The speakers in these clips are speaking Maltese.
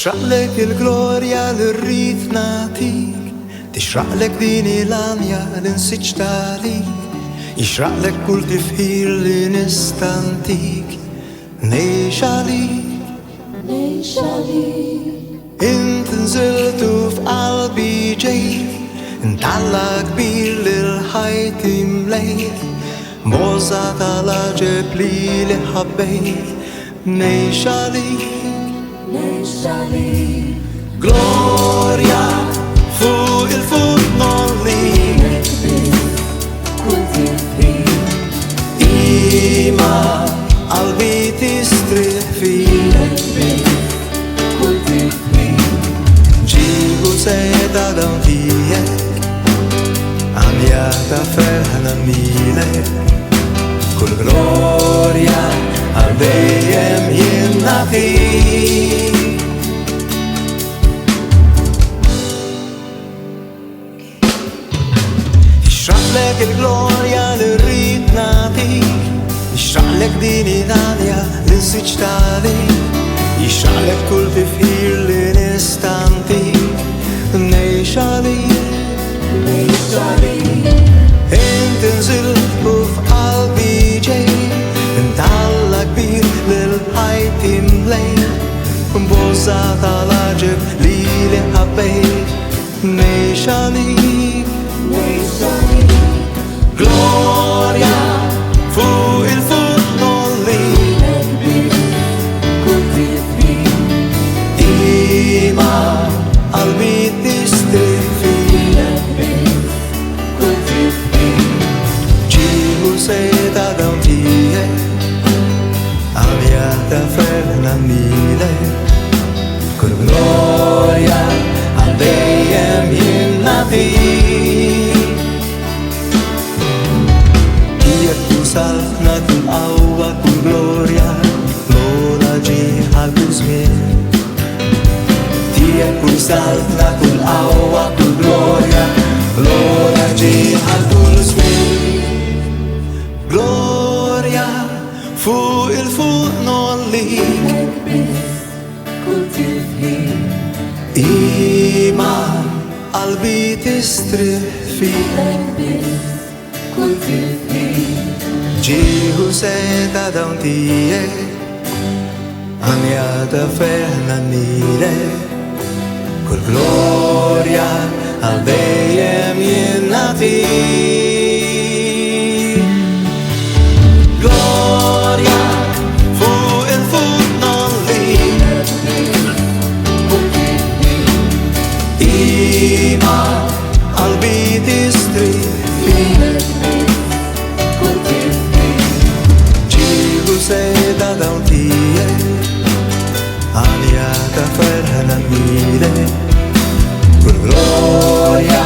تشرق لك الجلوريا للريت نعطيك، تشرق لك دين الانيا لنسيتش عليك، يشرق لك كل تفكير لنستنتيك. نيش عليك ليش عليك انت نزلت في قلبي جيت، انت على كبير للحيط مليت، بوزعت على جبلي لحبيت. نيش عليك ليش عليك جلوريا فوق الفوق نولي كنت فيه إيما قلبي تستريح فيه، كنت فيه جيبو سيدا دون فيك عم يتفرحنا ميلك. كل جلوريا عالديم ينعطيك. يشرق لك الجلوريا للريت نعطيك، يشرق لك ديني نادية لنسيتش عليك، يشرق لك كل تفكير لنستنتيك. نيش عليك ليش عليك انت نزلت وفي قلبي جاي، انت على كبير للحيط مليت، بوزعت على جبلي لحبيت. نيش عليك ليش عليك جلوريا فوق الفوق نولي كنت فيه إيما قلبي تستريح فيه، كنت فيه جيبو سيدا دون فيه عم يتفرحنا ميلك. كل جلوريا عالديم ينعطيك. Saltna kul awa kul gloria, lola jihal kuzmin. Tia kul saltna kul awa kul gloria, lola jihal kuzmin. Gloria fuq il-fuq nollik, كنت فيه iman qalbi tistrih fik. كنت فيه جيهو سيدا دون تيه عم يتفرحنا ميلك. كل جلوريا عالديم ينعطيك. جلوريا فوق الفوق نولي إيما قلبي تستريح فيه، كنت سيدا دون فيه عم يتفرحنا ميلك. كل جلوريا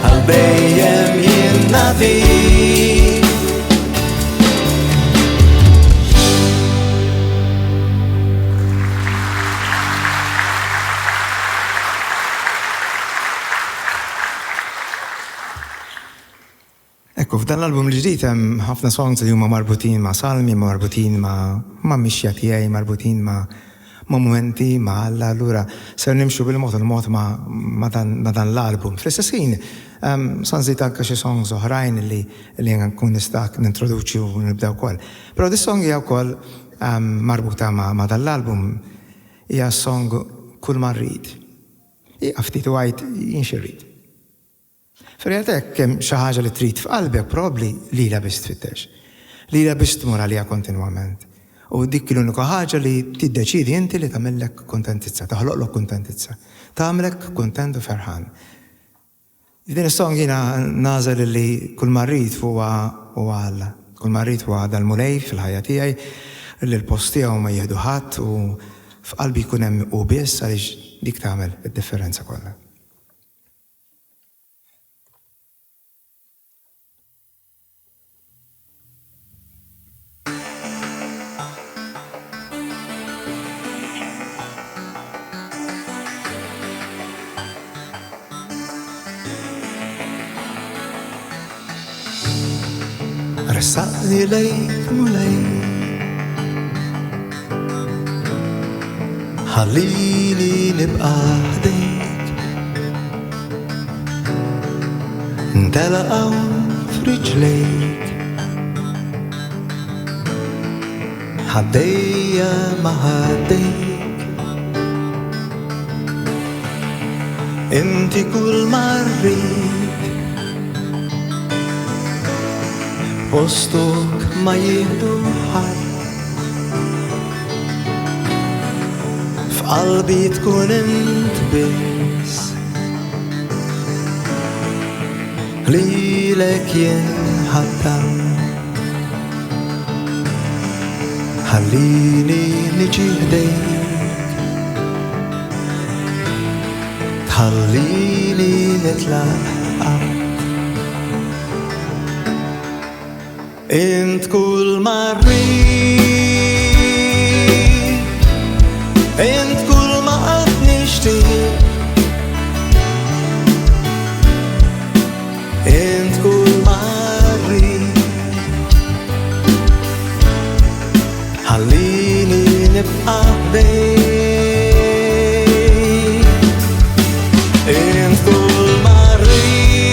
عالديم ينعطيك. Ekku, f'dan l-album l-ġdid hemm ħafna songs li huma marbutin ma' salmi, marbutin ma' mixja tiegħi, marbutin ma' momenti ma' Alla. Allura ser nimxu bil-mod il-mod ma' dan l-album. Fl-istess ħin sanżid anke xi songs oħrajn li nkun nista' nintroduċi u nibdew ukoll. Però dis song hija wkoll marbuta ma' dan l-album, hija song Kull ma rrid. Hija ftit wajt jien xi rrid. F'realtà kemm xi ħaġa li trid f'qalbek probabbli lilha biss tfittex. Lilha biss tmur għaliha kontinwament. U dik l-unika ħaġa li tiddeċidi inti li tagħmellek kuntentizza, taħloqlok kuntentizza, tagħmlek kuntent u ferħan. Din is-song jiena nażel li kull ma rrid huwa Alla. Kull ma rrid huwa dal-mulej fil-ħajja tiegħi li l-post tiegħu ma jieħdu ħadd u f'qalbi jkun hemm u biss għaliex dik tagħmel id-differenza kollha. رسقني ليك مولاي ħallini nibqa' ħdejk ntelaqgħu f'riġlejk ħaddejja ma' ħaddejk inti kull ma rrid postok ma jieħdu ħadd f'qalbi tkun int biss lilek jien ħaddam ħallini niġi ħdejk tħallini nitlaqqa int kull ma rrid int kull ma qed nixtieq int kull ma rrid ħallini nibqa' ħdejk int kull ma rrid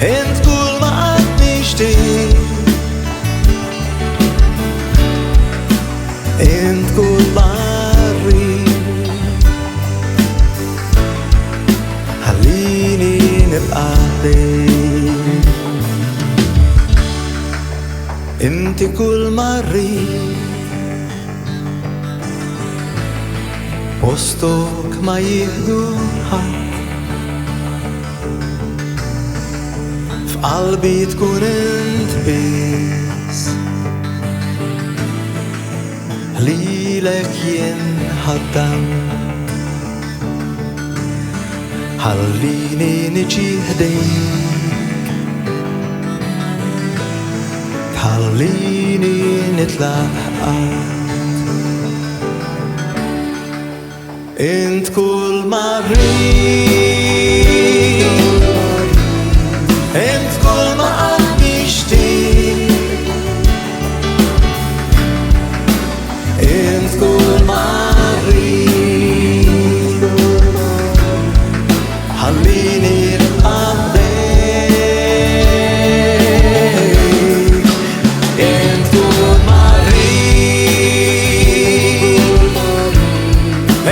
int kull ma qed nixtieq int kull ma rrid ħallini nibqa' ħdejk inti kull ma rrid postok ma jieħdu ħadd f'qalbi tkun int biss lilek jien ħaddam ħallini niġi ħdejk ħallini nitlaqqa int kull ma rrid int kull ma qed nixtieq int kull ma rrid ħallini nibqa' ħdejk int kull ma rrid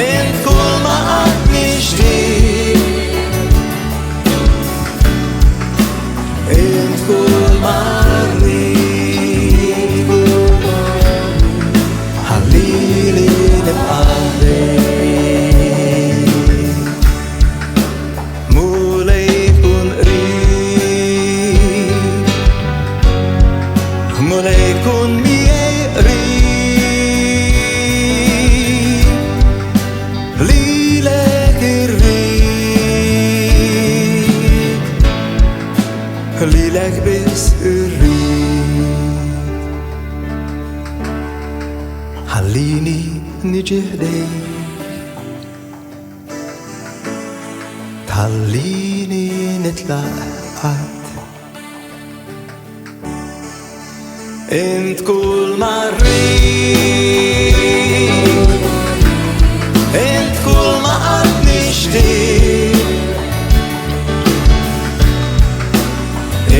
int kull ma qed nixtieq int kull ma rrid ħallini nibqa' ħdejk mulej tkun qrib mulej tkun miegħi qrib lilek irrid lilek biss irrid ħallini niġi ħdejk tħallini nitlaqqa int kull ma rrid int kull ma qed nixtieq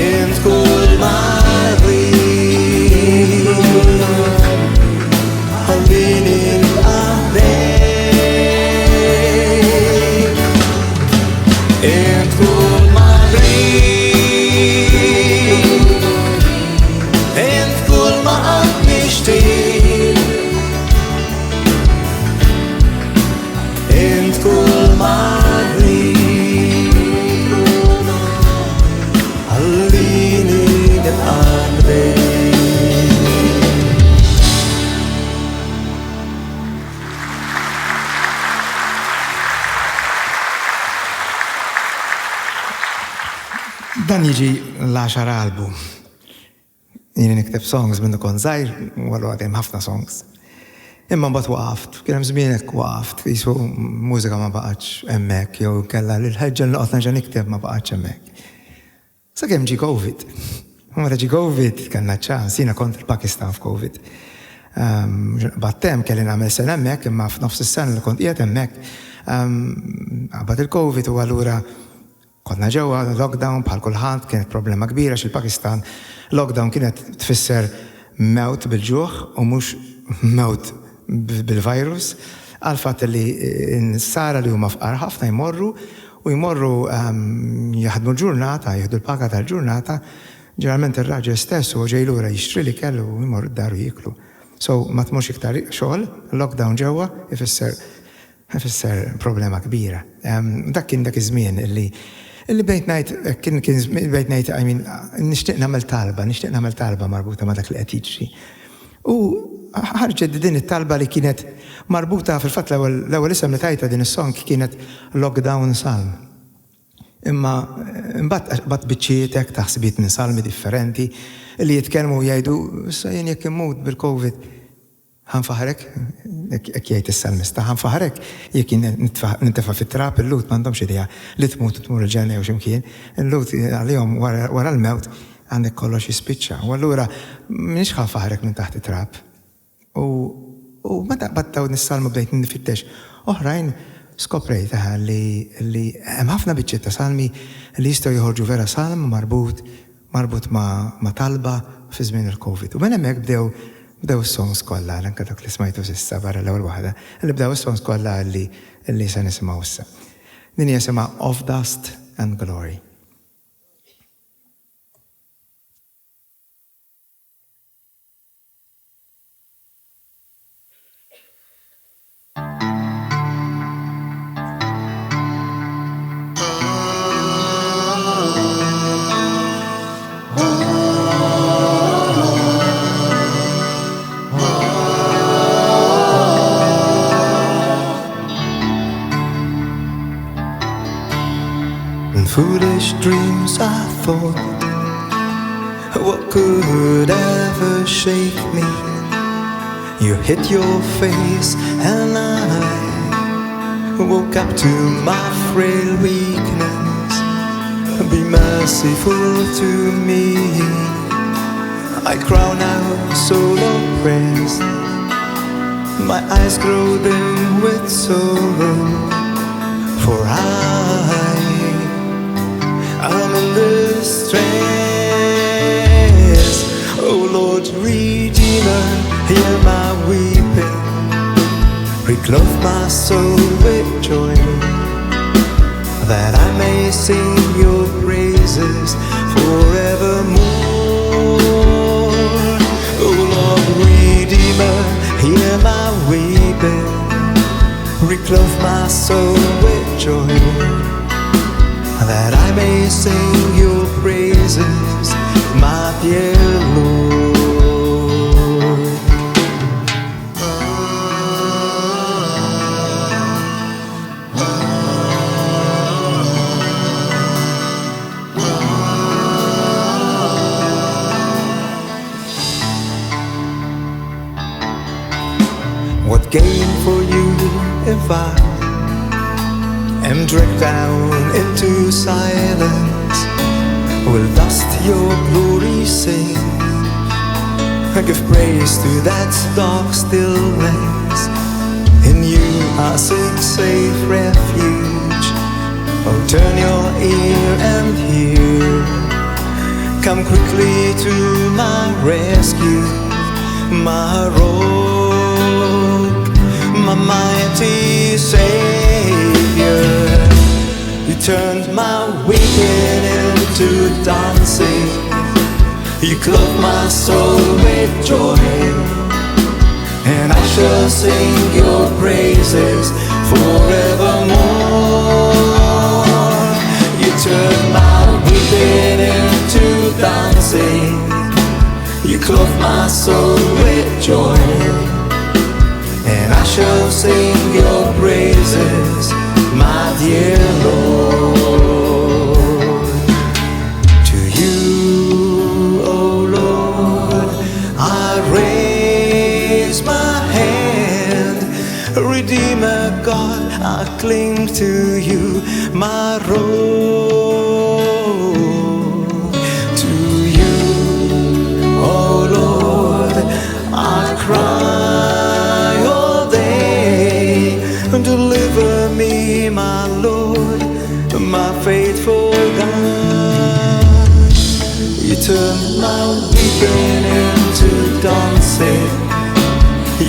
int kull ma rrid ħallini nibqa' ħdejk int kull ma rrid int kull ma qed nixtieq int kull ma rrid ħallini nibqa' ħdejk dan jiġi l-10 album. Jien nikteb songs minnu kon żgħir u għallu għadhem ħafna songs. Imma mbagħad waqaft, kien hemm żmien hekk waqaft, qisu mużika ma baqgħetx hemmhekk jew kellha l-ħeġġa li noqgħod nerġa' nikteb ma baqgħetx hemmhekk. Sakemm ġie COVID. U meta ġie COVID kellna ċans, jiena kont il-Pakistan f'COVID. battem kelli nagħmel sena hemmhekk imma f'nofs is-sena li kont qiegħed hemmhekk qabad il-COVID u allura konna ġewwa lockdown bħal kulħadd kienet problema kbira x'il-Pakistan lockdown kienet tfisser mewt bil-ġuħ u mhux mewt bil-virus għal fatt li n-sara li huma fqar ħafna jmorru jaħdmu l-ġurnata, jieħdu l-paga tal-ġurnata, ġeneralment ir-raġel stess u ġej lura jixtri li kellu u jmorru d-daru jiklu. So ma tmux iktar xogħol, lockdown ġewwa ifisser problema kbira. Dak kien dak iż-żmien illi bejt ngħid nixtieq nagħmel talba marbuta ma' dak li qed jiġri. U ħarġet din it-talba li kienet marbuta fil-fatt l-ewwel isem li tajta din is-song kienet Lockdown Salm. Imma mbagħad biċċietek taħsibiet minn salmi differenti li jitkellmu jgħidu issa jien jekk immut bil-COVID ħanfaħrek, jekk jgħid is-salmista ħanfaħrek jekk nintefa' fit-trap il-lut m'għandhomx idea li tmur il-ġenna jew x'imkien, il-lut għalihom wara l-mewt għandek kollox jispiċċa. U allura m'iniex ħanfaħrek minn taħt it-trap. U meta battaw nis-salmu bdejt nifittex oħrajn skoprejt li hemm ħafna biċċiet ta' salmi li jistgħu joħorġu vera salm marbut ma' talba fi żmien il-COVID. U minn hemmhekk bdew is-songs kollha anke dak li smajtu s'issa barra l-ewwel waħda, li bdew is-songs kollha li se nisimgħu issa. Din hija isimha Of Dust and Glory. Foolish dreams I thought, what could ever shake me? You hit your face and I woke up to my frail weakness. Be merciful to me. I cry now so oppressed, my eyes grow dim with sorrow, for I'm in distress. Oh Lord Redeemer, hear my weeping, reclothe my soul with joy, that I may sing your praises forevermore. Oh Lord Redeemer, hear my weeping, reclothe my soul with joy, that I may sing your praises, my dear Lord. What gain for you if I am dragged down into silence? Will dust your glory sing? I give praise to that dark stillness. In you I seek safe refuge. Oh, turn your ear and hear. Come quickly to my rescue, my rock, my mighty Savior. You turned my weeping into dancing. You clothe my soul with joy, and I shall sing your praises forevermore. You turned my weeping into dancing. You clothe my soul with joy, and I shall sing your praises, my dear Lord. To you, O Lord, I raise my hand. Redeemer God, I cling to you, my rock. To you, O Lord, I cry. my Lord, my faithful God. You turn my weeping into dancing.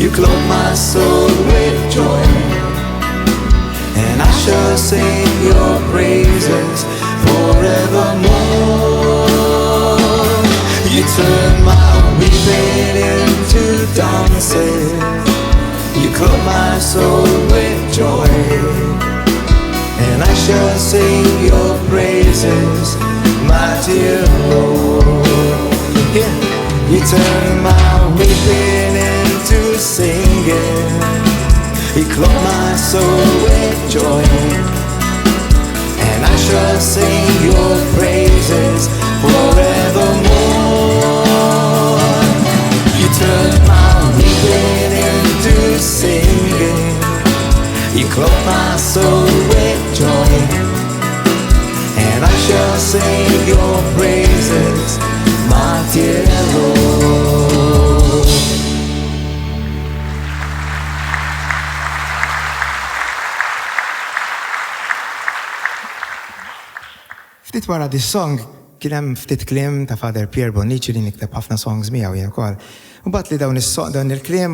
You clothe my soul with joy, and I shall sing your praises forevermore. You turn my weeping into dancing. You clothe my soul with joy, and I shall sing your praises, my dear Lord. Yeah. You turn my weeping into singing. You clothe my soul with joy, and I shall sing your praises forevermore. You turn my weeping into singing. You clothe my soul with joy, and I shall sing your praises, my dear Lord. Ftit wara dis song kien hemm ftit kliem ta' Father Pierre Bonnici li nikteb ħafna songs miegħu jien ukoll. U bat li dawn il-kliem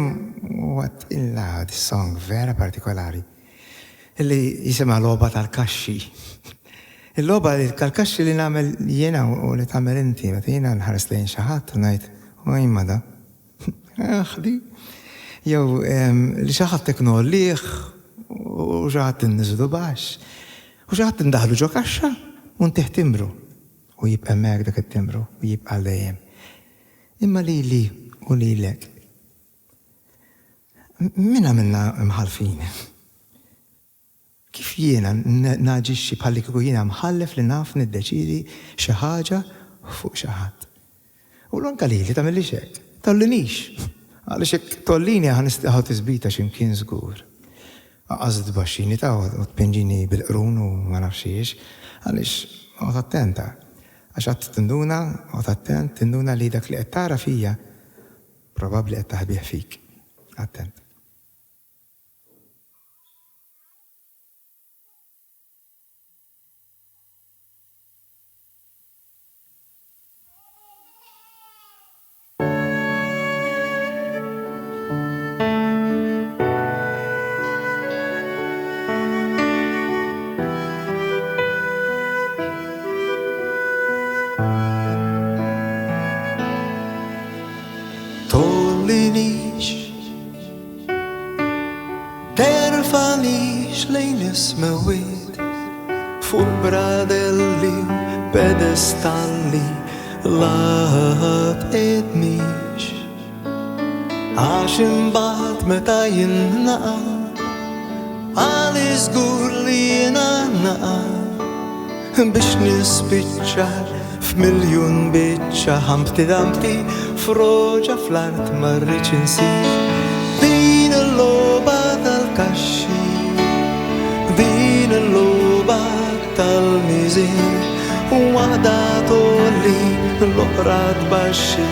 what illa dis song vera partikolari. Illi jisimha logħba tal-kaxxi. Il-logħba tal-kaxxi li nagħmel jiena u li tagħmel inti, meta jiena nħares lejn xi ħadd u ngħid, u imma da. Aħdi. Jew li xi ħadd teknollih u xi ħadd inniżlu baxx. U xi ħadd indaħlu ġo kaxxa u ntih timbru. U jibqa' hemmhekk dak it-timbru u jibqa' dejjem. Imma lili u lilek. Min għamilna mħalfin? Kif jiena naġixxi bħalli kieku jiena mħallef li naf niddeċidi xi ħaġa fuq xi ħadd. U l-anka lili tagħmilli hekk, tollinix. Għaliex hekk tollini ħanistiħaw tiżbita x'imkien żgur. Qasd baxxini ta' u tpinġini bil-qrun u ma nafx xiex, għaliex qgħod attenta. Għax qatt tinduna, qgħod attent, tinduna li dak li qed tara fija probabbli qed taħbih fik. Attent. Mewid fuq bradelli pedestalli labqitniex għax imbagħad meta jinnaqa għali żgur li jiena naqa biex nispiċċa f'miljun biċċa ħampti dampti froġa fl-art ma rridx insir din il-logħba tal-kaxxi. Din il-logħba tal-miżin waħda tolli l-oħra tbaxxi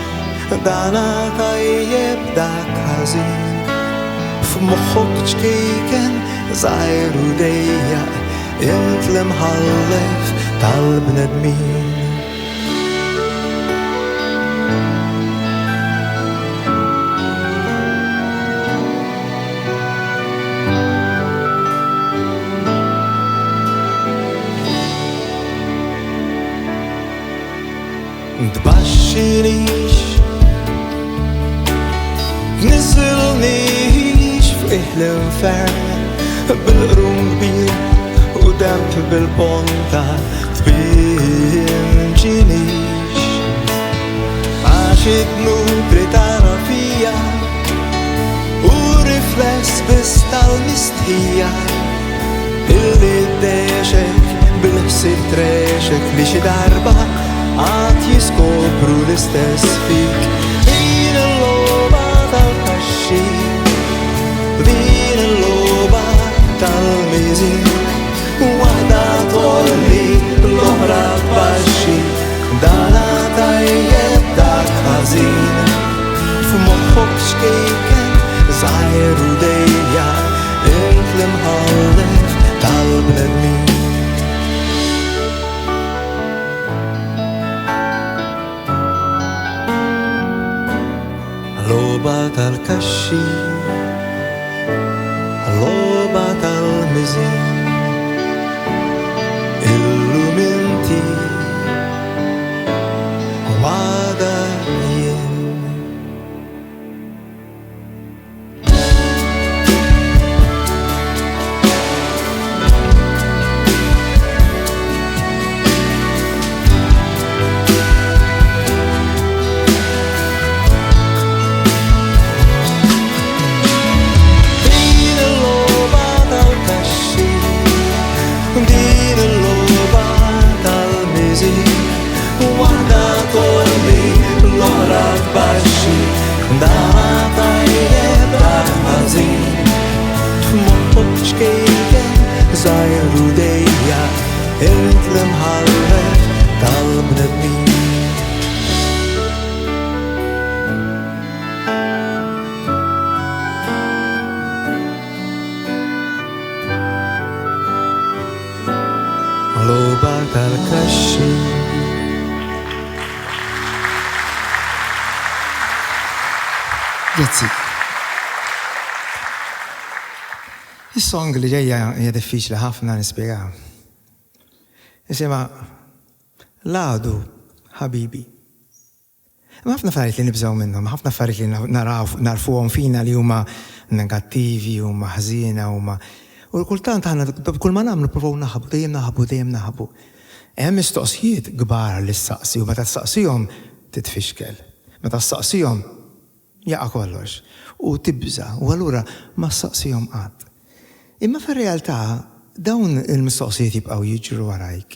dana tajjeb dak ħażin f'moħħok ċkejken żgħir u dejjaq int l-imħallef tal-bnedmin. Tbaxxinix, tniżilnix fih l-infern bil-qrun kbir u damp bil-ponta tpinġinix għax id-nubri tara fija u rifless biss tal-mistħija illi d-deċek bil-ħsib treċek li xi darba għad jiskopru l-istess fik. Din il-logħba tal-kaxxi, din il-logħba tal-miżin waħda tolli l-oħra tbaxxi dana tajjeb dak ħażin f'moħħok xkejken żgħir u dejjaq int l-imħallef tal-bnedmin. tal-kaxxi, għal-loba tal-mizin, il-luminti għada jien. Zajru dejja il-mħallef tal-bnedmin. Loba tal-kaxxi. Grazzi. Is-song li ġejja hija diffiċli ħafna nispjegaha. Isimha Ladu ħabibi. Ħafna affarijiet li nibżgħu minnhom, ħafna affarijiet li narfuhom fina li huma negattivi, huma ħżiena, huma u kultant aħna kull ma nagħmlu nippruvaw naħabu, dejjem naħabu. Hemm mistoqsijiet kbar li ssaqsi u meta tistaqsihom titfixkel. Meta tistaqsihom jaqa' kollox u tibża u allura ma ssaqsihom qatt. Imma fir-realtà dawn il-mistoqsijiet jibqgħu jiġru warajk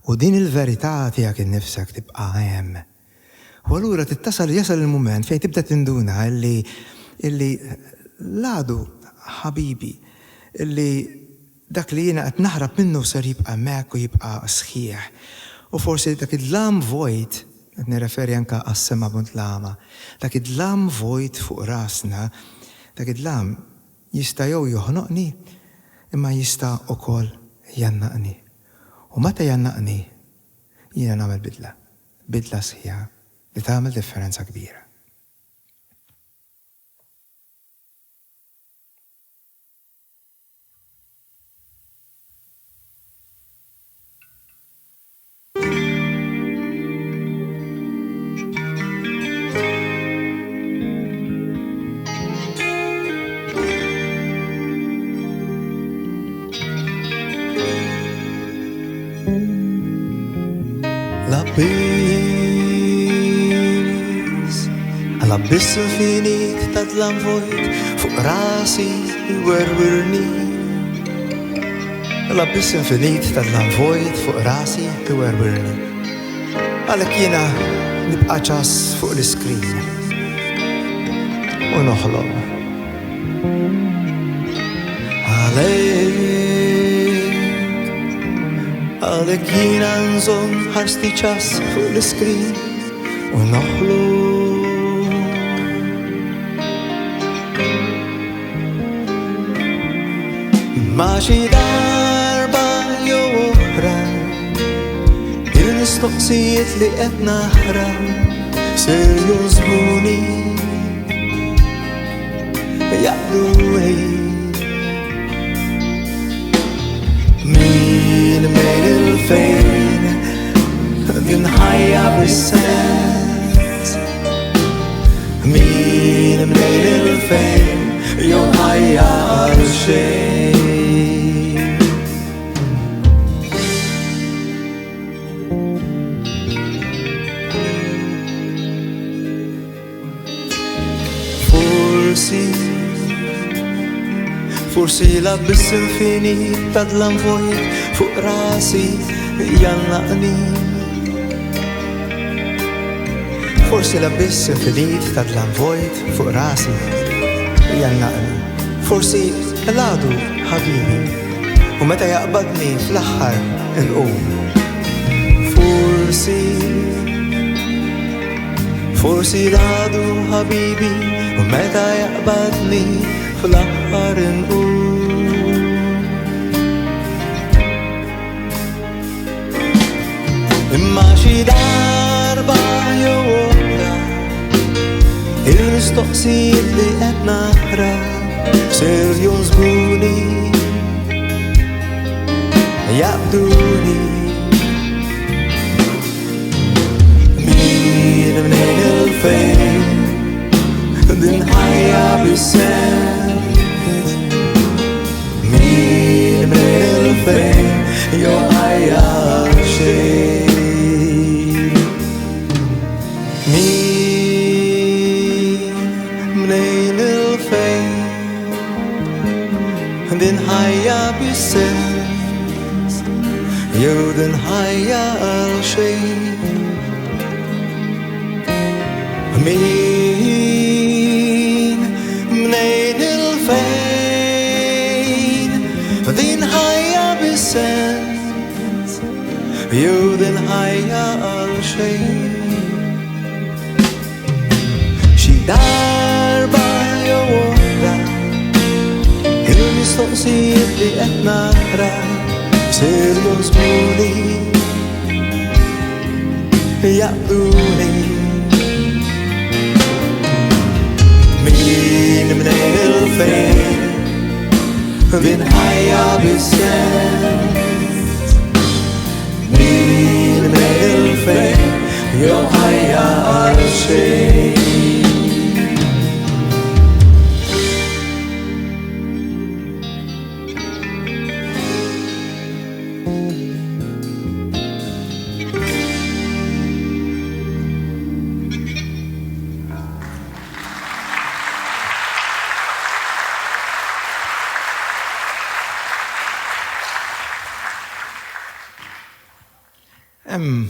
u din il-verità tiegħek innifsek tibqa' hemm. U allura jasal il-mument fejn tibda tinduna illi Ladu ħabibi illi dak li jiena qed naħrab minnu ser jibqa' hemmhekk u jibqa' sħiħ. U forsi dak id-dlam vojt, qed nirreferi anke għas-sema bunt lama, dak id-dlam vojt fuq rasna, dak id-dlam jista' jew joħnoqni imma jista' ukoll jannaqni. U meta jannaqni jiena nagħmel bidla sħiħa li tagħmel differenza kbira. Għal-abiss infinit ta' dlam vojt fuq rasi werwirni. Għal-abiss infinit ta' dlam vojt fuq rasi werwirni. Għalek jiena nibqa' ċas fuq l-iskrin u noħloq. Għalek jiena nżomm ħarsti ċas fuq l-iskrin u noħloq. Ma xi darba jew oħra il-mistoqsijiet li qed naħra ser jużbuni jaqdu min il-fejn din ħajja bis-sens min il-fejn jew ħajja għal xejn. Forsi l-abiss infinit ta' dlam vojt fuq rasi jannaqni. Forsi l-abiss infinit ta' dlam vojt fuq rasi jannaqni. Forsi Ladu ħabibi u meta jaqbadni fl-aħħar inqum. Forsi Ladu ħabibi u meta jaqbadni fl-aħħar inqum. Imma xi darba jew oħra Il-mistoqsijiet li qed naqra ser jozbuni jaqduni min mnejn il-fejn din ħajja bis-sens min mnejn il-fejn jew ħajja xejn mnejn il-fejn din ħajja bis-sens jew din ħajja għal xejn min mnejn il-fejn din ħajja bis-sens jew din ħajja għal xejn xi darba jew oħra il-mistoqsijiet li qed naqra ser jozbuni jaqduni min mnejn il-fejn din ħajja bis-sens min mnejn il-fejn jew ħajja għal xejn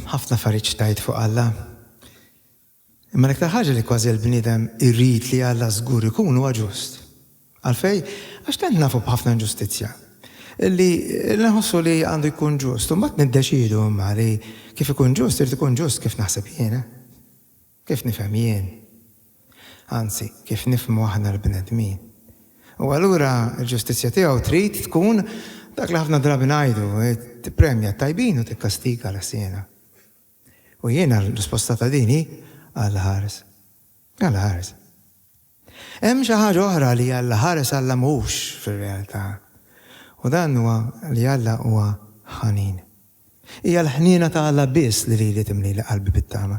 ħafna affarijiet tajt fuq Alla. Imma l-iktar ħaġa li kważi l-bniedem irrid li Alla żgur ikun huwa ġust. Għalfej, għax tant nafu b'ħafna inġustizzja. Li nħossu li għandu jkun ġust, u mbagħad niddeċiedu imma li kif ikun ġust, irid ikun ġust kif naħseb jien, kif nifhem jien. Anzi, kif nifhmu aħna l-bnedmin. U allura l-ġustizzja tiegħu trid tkun dak li ħafna drabi ngħidu, tippremja tajbin u tikkastiga l-siena. U jiena l-risposta ta' dini għall-ħares. Għall-ħares. Hemm xi ħaġa oħra li għall-ħares Alla mhux fir-realtà. U dan huwa li Alla huwa ħanin. Hija l-ħniena ta' Alla biss li timli qalbi bit-tama.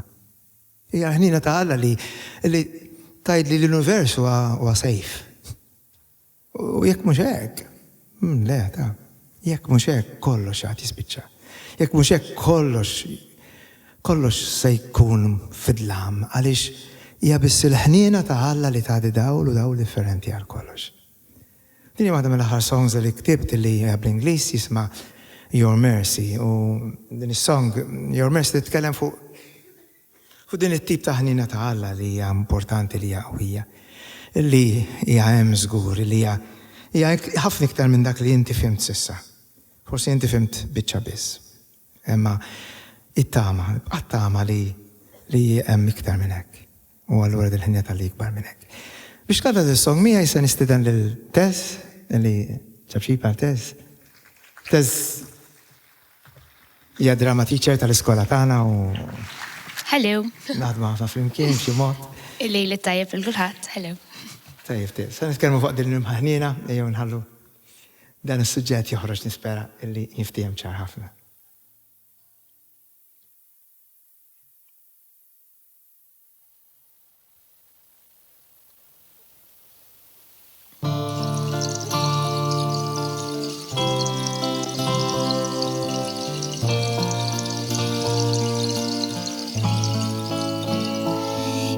Hija l-ħniena ta' Alla li tgħid li l-univers huwa sejf. U jekk mhux hekk, le ta' jekk mhux hekk kollox għad jispiċċa. Jekk mhux hekk kollox se jkun fidlam għaliex hija biss il-ħniena ta' Alla li tagħti dawl u dawl differenti għal kollox. Din waħda mill-aħħar songs li ktibt li hija bl-Ingliż jisma' Your Mercy u din is-song Your Mercy titkellem fuq din it-tip ta' ħniena ta' Alla li hija importanti li hija qawwija. Li hija hemm żgur li hija ħafna iktar minn dak li inti fimt s'issa. Forsi inti fimt biċċa biss. Imma it-tama li hemm iktar minn hekk. U allura dil-ħinja tal-li ikbar minn hekk. Biex tagħmel dis-song miegħi se nistieden lil Tess li ċabxiba Tess. Tess hija drama teacher tal-iskola tagħna u Hello. naħdmu ħafna flimkien b'xi mod. Il-lejl tajjeb il-kulħadd. Hello. Tajjeb Tess. Se nitkellmu fuq din il-imħaħnina ejjew nħallu dan is-suġġett joħroġ nispera illi jiftihem ċar ħafna.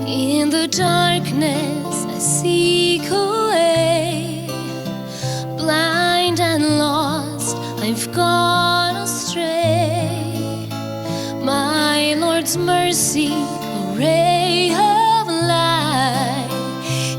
In the darkness I seek away, blind and lost I've gone astray. My Lord's mercy, a ray of light,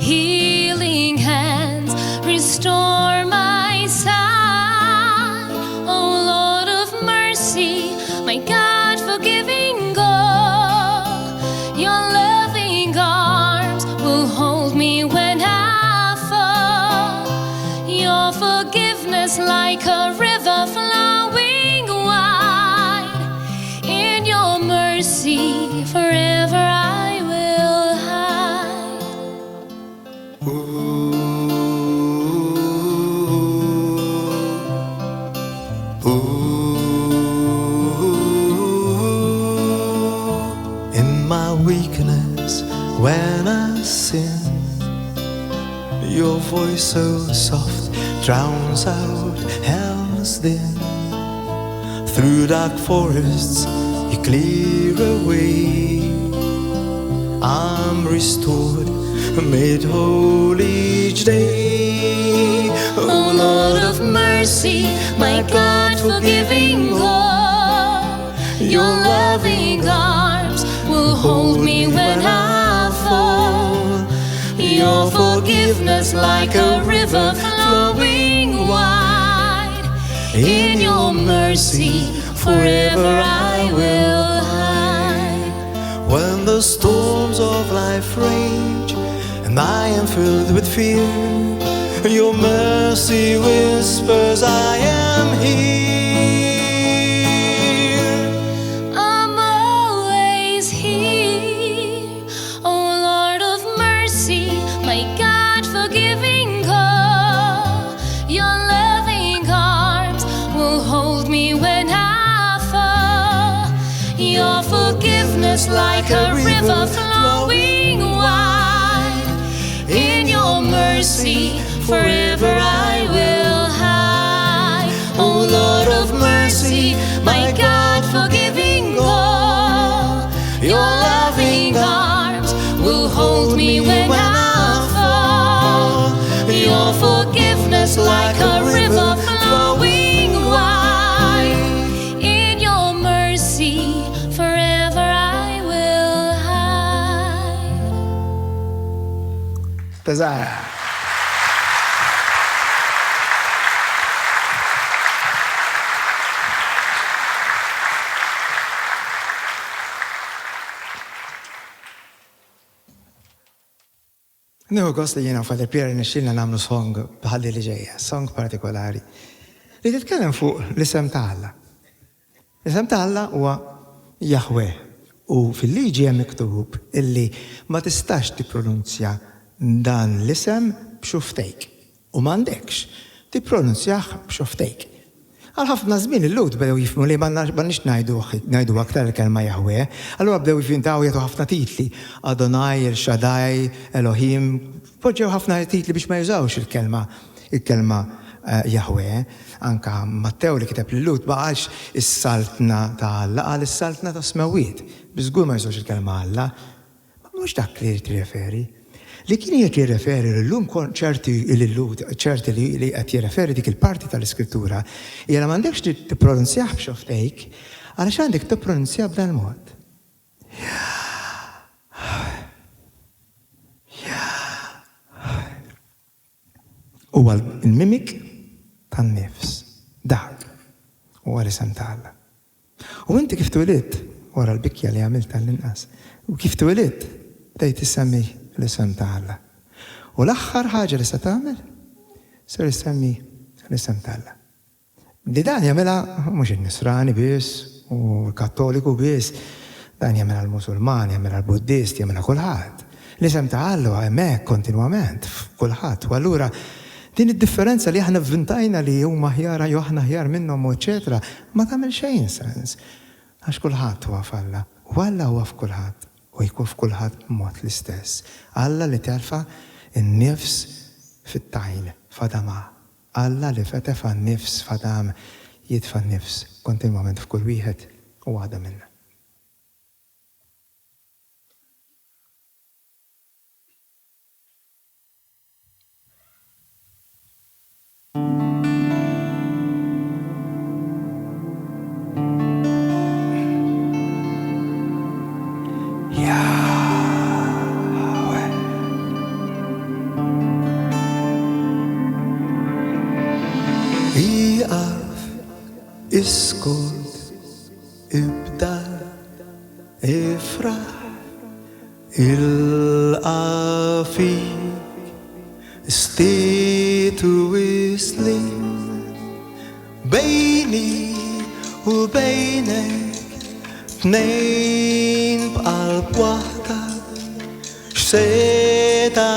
healing hands restore my sight. Oh Lord of mercy, my God forgiving God, your loving arms will hold me when I fall. Your forgiveness like a river flowing wide, in your mercy forever I will hide. In my weakness, when I sin, your voice so soft drowns out hell's din. Through dark forests, you clear a way. I'm restored, made whole each day. Oh Lord of mercy, my God, forgiving God, your loving arms will hold me when I fall. Your forgiveness like a river flowing wide. In your mercy forever I will hide. When the storms of life rage and I am filled with fear, your mercy whispers, I am here. I'm always here. Oh Lord of mercy, my God, forgiving God, your loving arms will hold me when I fall. Your forgiveness like a river flowing wide. In your mercy forever I will hide. Oh Lord of mercy, my God, forgiving God, your loving arms will hold me when I fall. Your forgiveness like a river flowing wide. In your mercy forever I will hide. Tesara. Nieħu gost li jiena fal-irpjera nixxilna nagħmlu song bħalli li ġejja, song partikolari li titkellem fuq l-isem ta' Alla. L-isem ta' Alla huwa Yahweh u fil-liġi hemm miktub illi ma tistax tippronunzja dan l-isem b'xuftejk u m'għandekx tippronunzjah b'xuftejk. Għal ħafna żmien il-lud bdew jifhmu li m'għandniex ngħidu aktar il-kelma Yahweh, allura bdew jivvintaw jagħtu ħafna titli, Adonai, El Shaddai, Elohim, poġġew ħafna titli biex ma jużawx il-kelma Yahweh. Anka Mattew li kiteb lil-Lut ma qalx is-saltna ta' Alla, qal is-saltna ta' Smewiet. Biżgur ma jużawx il-kelma Alla. Ma mhux dak li jirreferi. Li kien jek jirreferi l-lum ċerti li qed jirreferi dik il-parti tal-iskrittura, hija m'għandekx tippronunzjah b'xoftejk, għaliex għandek tippronunzjah b'dan mod. Huwa l-mimik tan-nifs, dak huwa l-isem ta' Alla. U inti kif twelid wara l-bikja li għamilt tal-inqas, u kif twelid bdejt issemmi l-isem ta' Alla. U l-aħħar ħaġa li se tagħmel ser issemmi l-isem ta' Alla. Di dan jagħmilha mhux in-Nisrani biss u l-Kattoliku biss, dan jagħmilha l-Musulman, jagħmilha l-Buddist, jagħmilha kulħadd. L-isem ta' Alla hemmhekk kontinwament f'kulħadd. U allura din id-differenza li aħna vvintajna li huma ħjar jew aħna ħjar minnhom eċetera, ma tagħmel xejn sens. Għax kulħadd huwa f'Alla, u Alla huwa f'kulħadd. U jkun f'kulħadd b'mod l-istess. Alla li telfa n-nifs fit-tajn f'Adama. Alla li fetef għan-nifs f'Adam jitfa' n-nifs kontinwament f'kull wieħed u għada minna. اسكت ابدأ افرح القى فيك stay to sleep بيني وبينك اتنين بقلب واحدة شسيتا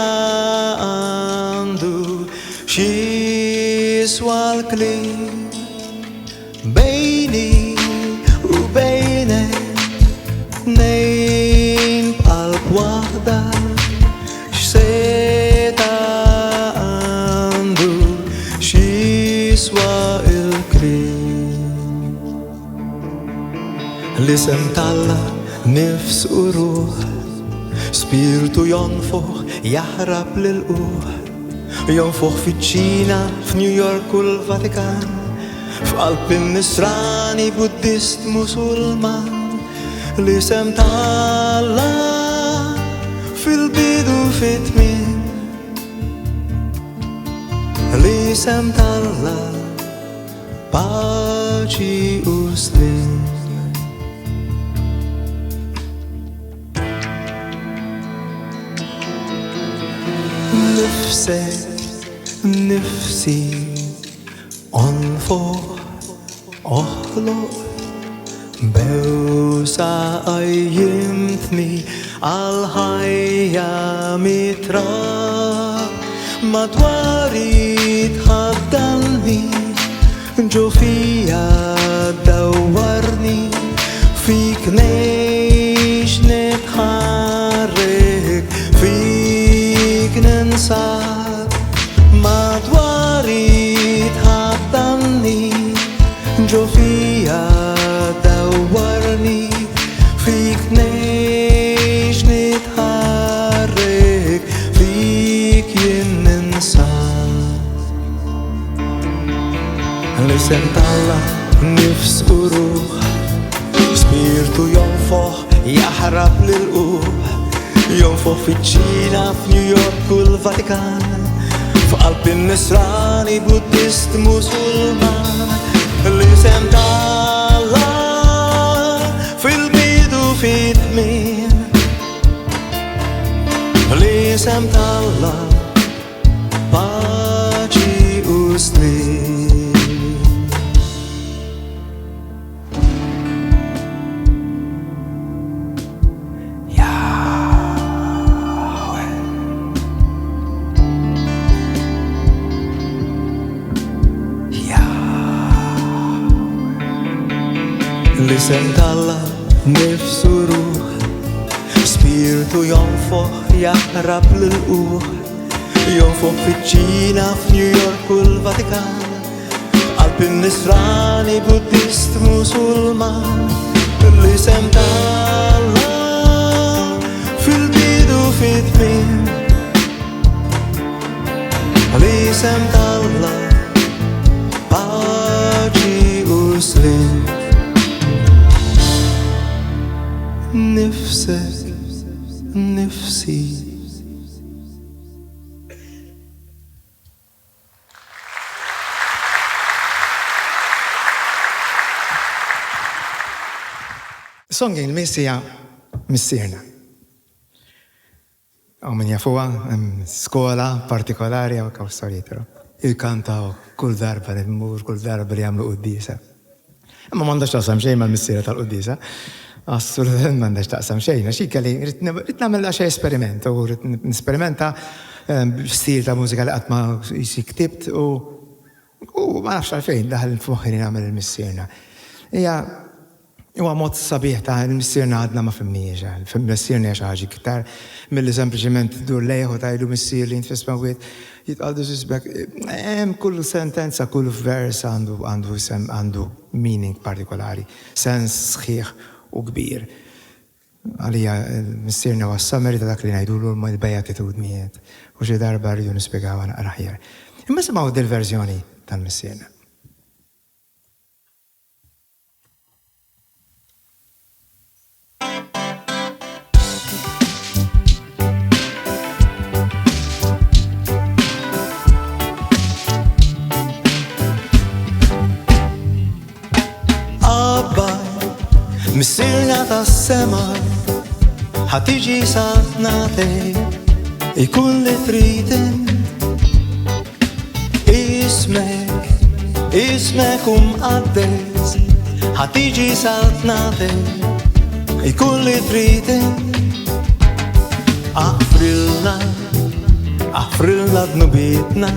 عنده شي يسوى الكليم بيني وبينك اتنين قلب واحدة شسيتها عنده شي سوا الكريم لسه مطلع نفس وروح سبيرتو ينفخ يهرب للقوح ينفخ في تشينا في نيويورك والفاتيكان في قلب النصراني بوديست مسلمان لسه مطلع في البيض وفي تمين لسه مطلع باجي وسليم نفسي أنفخ أخلق بوسع أيمتني الحياة متراب ما تواريد خدلني جو فيها دورني فيك نيش نتحرك فيك ننسى ما تواريد خدلني جو فيها دورني فيك نيش نتحرك فيك يننسى لسه مطلع نفس وروح سبيرتو ينفخ يهرب للقوح ينفخ في تشينا في نيويورك والفاتيكان في قلب النصراني بوديست مسلمان لسه مطلع في البيض وفي تمين لسه مطلع باجي وسليم لسه مطلع نفس وروح سبيرتو ينفخ يهرب للقوح ينفخ في تشينا في نيويورك والفاتيكان قلب النصراني بوديست مسلمان لسه مطلع في البيض وفي تمين لسه مطلع باجي وسليم نفسي Song il-missija missirna. Għaw min jafuwa, skola partikolari għaw kaw storjetru. Il-kantaw kull darba l-mur, kull darba li għamlu qoddisa. Ma mandax taqsam xejn ma l-missira tal-qoddisa. Assolutament mandax taqsam xejn. Xika li rrit namel xej esperiment, u rrit n-esperimenta stil ta' mużika li għatma jisi ktibt u ma nafx għalfejn daħal f-moħħi li namel il-missirna. Huwa mod sabiħ ta' il-missirna għadna ma fimniex, il-missirna hija xi ħaġa iktar milli sempliċement dur lejħu tajlu missier li jintfisma wieħed jitqaldu żisbek hemm kull sentenza, kull vers għandu meaning partikolari, sens sħiħ u kbir. Għalija il-missirna huwa s-summary ta' dak li ngħidulu l-bejatitudnijiet u xi darba rridu nispjegawha naqra aħjar. Imma simgħu dil-verżjoni tal-missirna. Missirna tas-sema ħatiġi satnatej ikun li tridin ismek għaddes ħatiġi satnatej ikun li tridin Aħfrilna dnubitna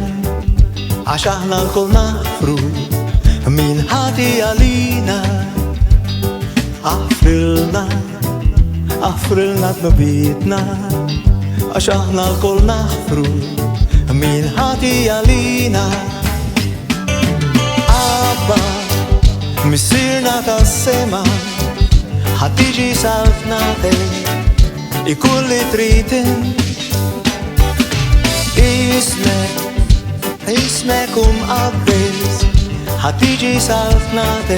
għax aħna l-kol naħfru min ħad ħati għalina Affrilna d-nubitna Għax aħna l-kol naħfru Min ħati għalina Abba Missirna tas-sema ħatiġi saltnate Ikulli tritin Ismek għabbez ħatiġi saltnate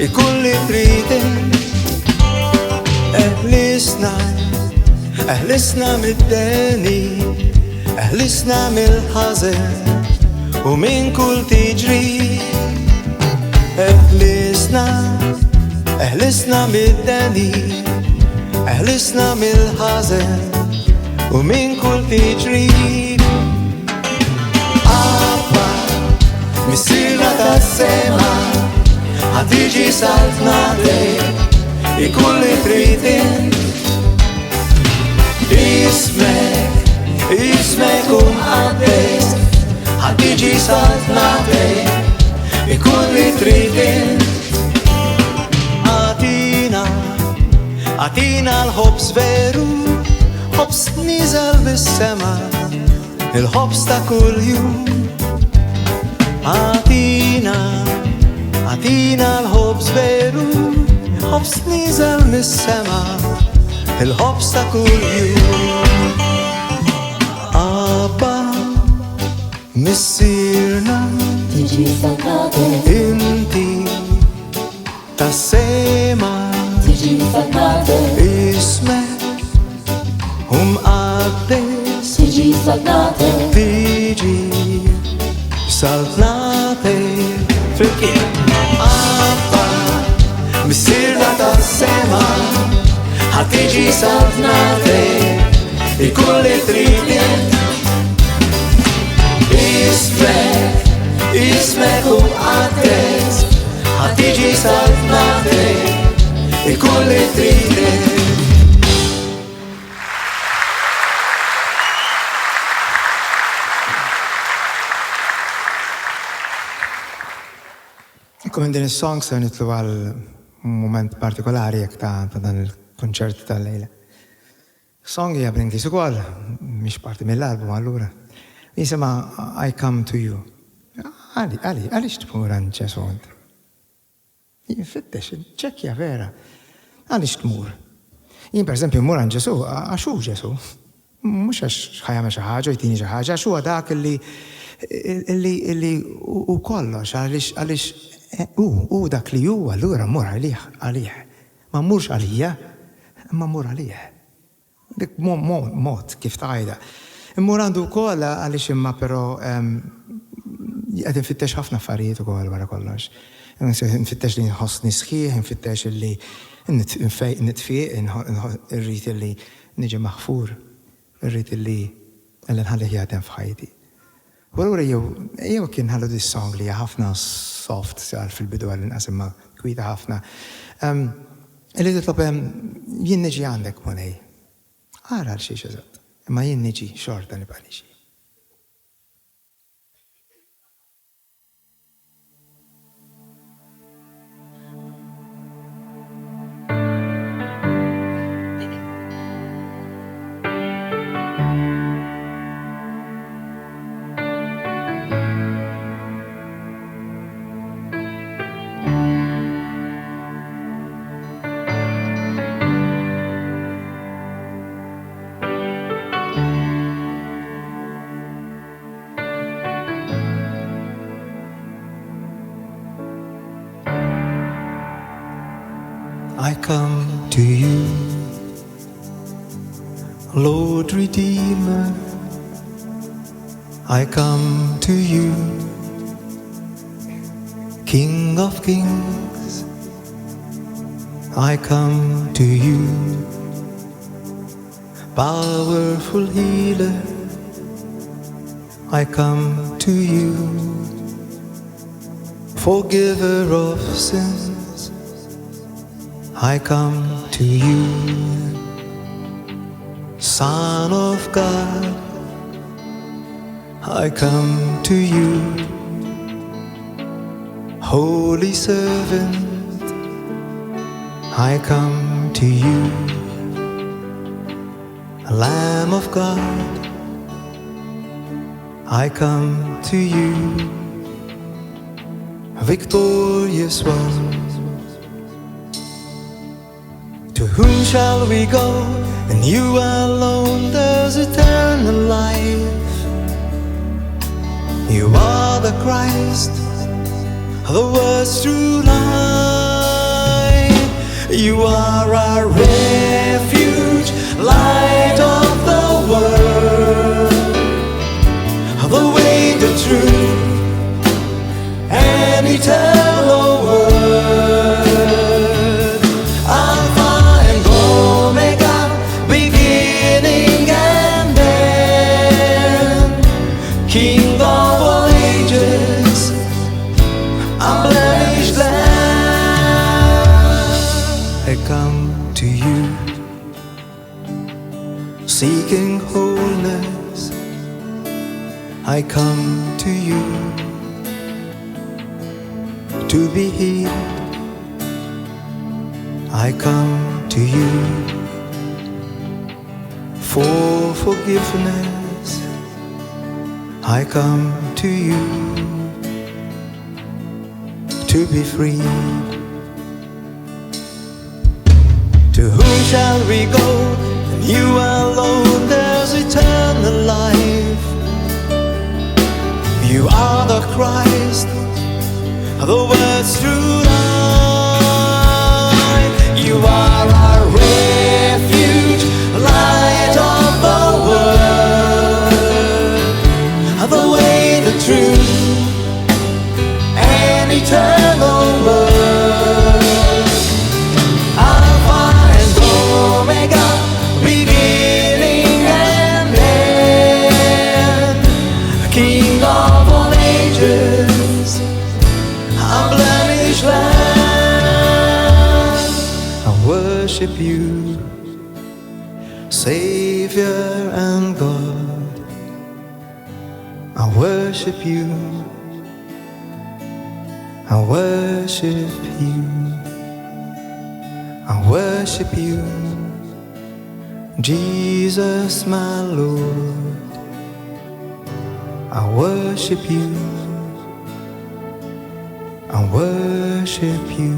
Ikulli tritin Eħlisna mid-deni Eħlisna mill-ħazen U min kull tiġri Eħlisna mid-deni Eħlisna mill-ħazen U min kull tiġri Abba Missirna tas-sema ħatiġi saltnate Ikulli tritin Ismek għabbez ħatiġi saltnate Ikulli tritin Għatina l-ħobs veru Ħobs nizel bis-sema Il-ħobs ta' kull jum Għatina l-ħobs veru Ħobs nizel mis-sema Il-ħobs ta' kull jum Abba Missirna Tiġi saltnate Inti tas-sema Tiġi saltnate Ismek għabbez Tiġi saltnate Tiġi saltnate Fil-kien Abba Missirna tas-sema ħatiġi saltnate Ikulli tritin Ismek għabbez ħatiġi saltnate Ikulli tritin Kom din is-song se nitlu għal moment partikolari jekk ta' dan il-konċert tal-lejla. Song hija bl-Ingliż ukoll, mhix parti mill-album allura. Jisimha I Come to You. Għaliex tmur għand Ġesu int? Jinfittex, ċekkja vera. Għaliex tmur? Jien pereżempju mmur għand Ġesu għax hu Ġesu. Mhux għax ħajjagħmel xi ħaġa jtini xi ħaġa, għax huwa dak illi u kollox għaliex u dak li hu allura mmur għalih. Ma mmurx għalija, ma mmur għalih. Dik mod kif tgħidha. Immur għandu wkoll għaliex imma però qed infittex ħafna affarijiet ukoll wara kollox. Nfittex li nħossni sħiħ, nfittex li nitfiq, irrid li niġi maħfur, irrid li nħallih jaħdem f'ħajti. U allura jew kien ħallu dis song li ħafna soft sar fil-bidu għal-inqas imma kwita ħafna. Illi titlob jien niġi għandek Monej. Ara għal xiex eżatt. Imma jien niġi xorta nibqa' niġi. I come to you, Lord Redeemer. I come to you, King of Kings. I come to you, powerful healer. I come to you, forgiver of sins. I come to you, Son of God. I come to you, Holy servant, I come to you, Lamb of God, I come to you, victorious one. To whom shall we go? And you alone there's eternal life. You are the Christ, the words true light. You are our refuge, light of the world, the way, the truth, and eternal word. Alpha and Omega, beginning and end, King of all ages, unblemished Lamb. I come to you, seeking wholeness. I come to you to be healed. I come to you for forgiveness. I come to you to be free. To whom shall we go? And you alone there's eternal life. You are the Christ, the words true light. You are our refuge, light of the world, the way, the truth, and eternal word. Alpha and Omega, beginning and end, King of all ages, unblemished Lamb. I worship you, Savior and God. I worship you, I worship you, I worship you, Jesus my Lord. I worship you, I worship you.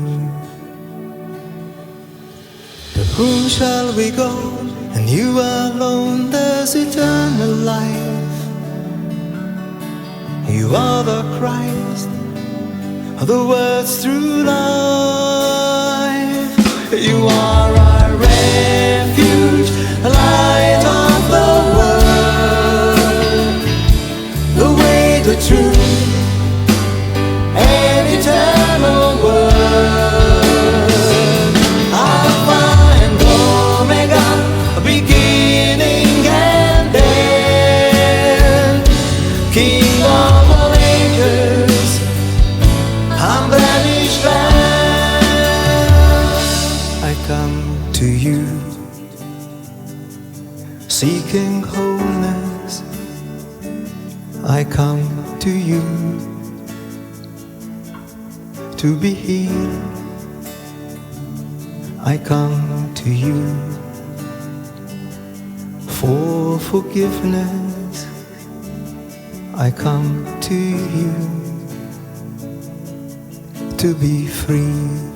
To whom shall we go? And you alone there's eternal life. You are the Christ, the words through life. You are our refuge, light of the world, the way, the truth, and eternal word. Alpha and Omega, beginning and end, King of all ages, unblemished Lamb. I come to you, seeking wholeness. I come to you to be healed. I come to you for forgiveness. I come to you to be freed.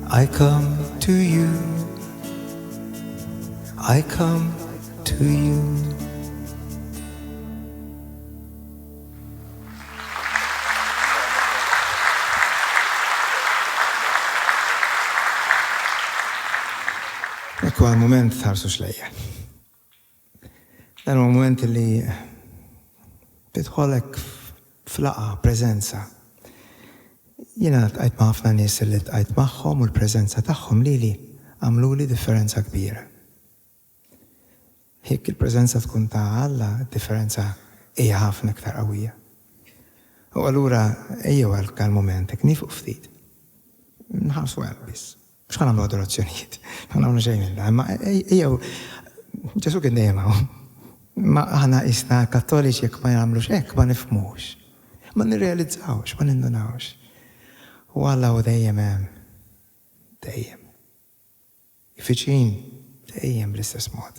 I come to you, I come to you. Ekku għal-moment tħarsu xlejja. Dan moment li tidħolek flaqa, prezenza. Jiena tqajt ma' ħafna nies li tqajt magħhom u l-preżenza tagħhom lili għamlu li differenza kbira. Jekk il-preżenza tkun ta' Alla, differenza hija ħafna iktar qawwija. U allura ejjew għal-moment nifu ftit. Nħarsu għal biss. Mhux ħan nagħmlu adorazzjonijiet, ħan nagħmlu xejn minn dan, ma ejjew Ġesu kien dejjem hawn. Ma aħna isna kattoliċi jekk ma jagħmlux hekk ma nifhmux. ma nirrealizzawx, ma nindunawx. U Alla u dejjem hemm, dejjem. Fiċin, dejjem bl-istess mod.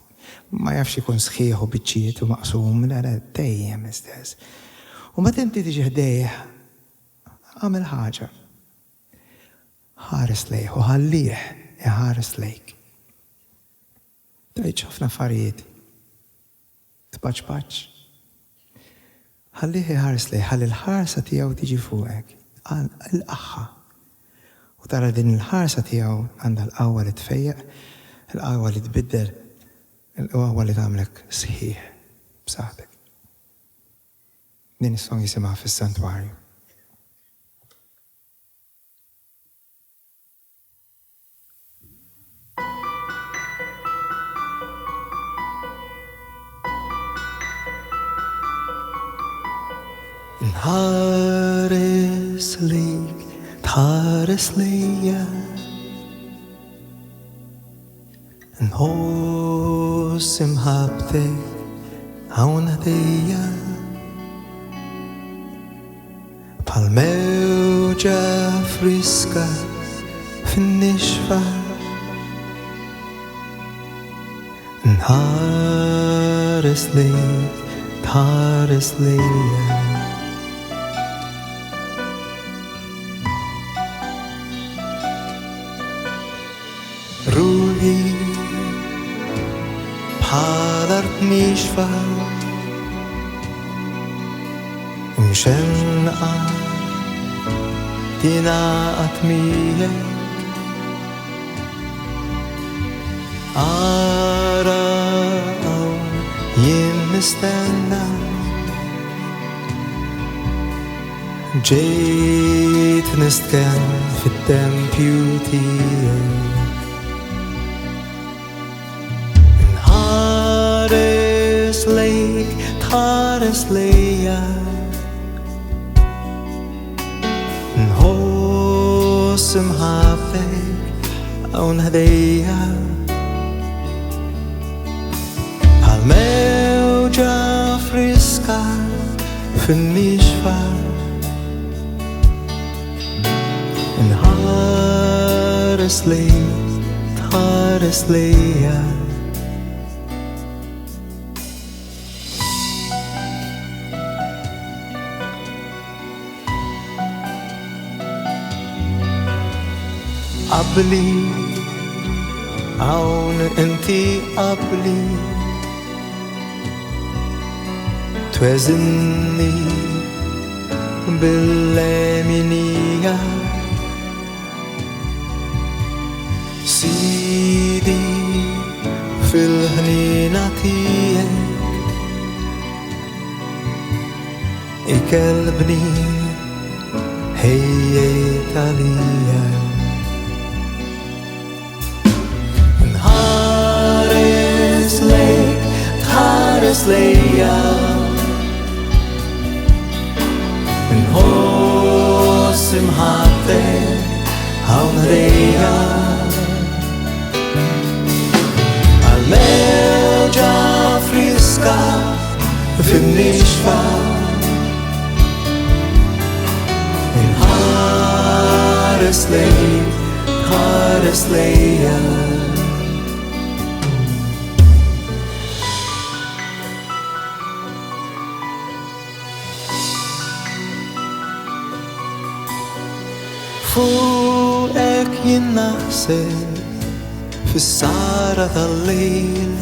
Ma jafx ikun sħiħ u biċċiet u maqsum, la dejjem istess. U ma temti tiġi ħdejh, għamil ħaġa. Ħares lejh u ħallih iħares lejk. Tajċ ħafna affarijiet. Tpaċ. Ħallih iħares lejh, ħalli l-ħarsa tiegħu tiġi fuqek. Il-qaħħa. U tara din il-ħarsa tiegħu għandha l-qawwa li tfejjeq, l-qawwa li tbiddel, l-qawwa li tagħmlek sħiħ b'saħħtek. Din is-song jisimha fis-santwarju. Nħares lejk, tħares lejja, nħoss imħabtek hawn ħdejja, bħal mewġa friska fin-nixfa. Nħares lejk, tħares lejja. Ruħi bħal art nixfa, imxenqa tingħaqad miegħek. Ara jien nistenna, ġejt nistken fit-tempju tiegħek. Nħares lejk, tħares lejja, nħoss imħabtek hawn ħdejja, bħal mewġa friska fin-nixfa. Nħares lejk, tħares lejja. Qabli, hawn inti qabli, tweżinni bil-leminija. Sidi fil-ħnina tiegħek, ikelbni ħejjejt għalija. Nħares lejk, tħares lejja, nħoss imħabtek hawn ħdejja, għal-mewġa friska fin-nixfa. Nħares lejk, tħares lejja. Fuqek jien naħseb fis-sara tal-lejl,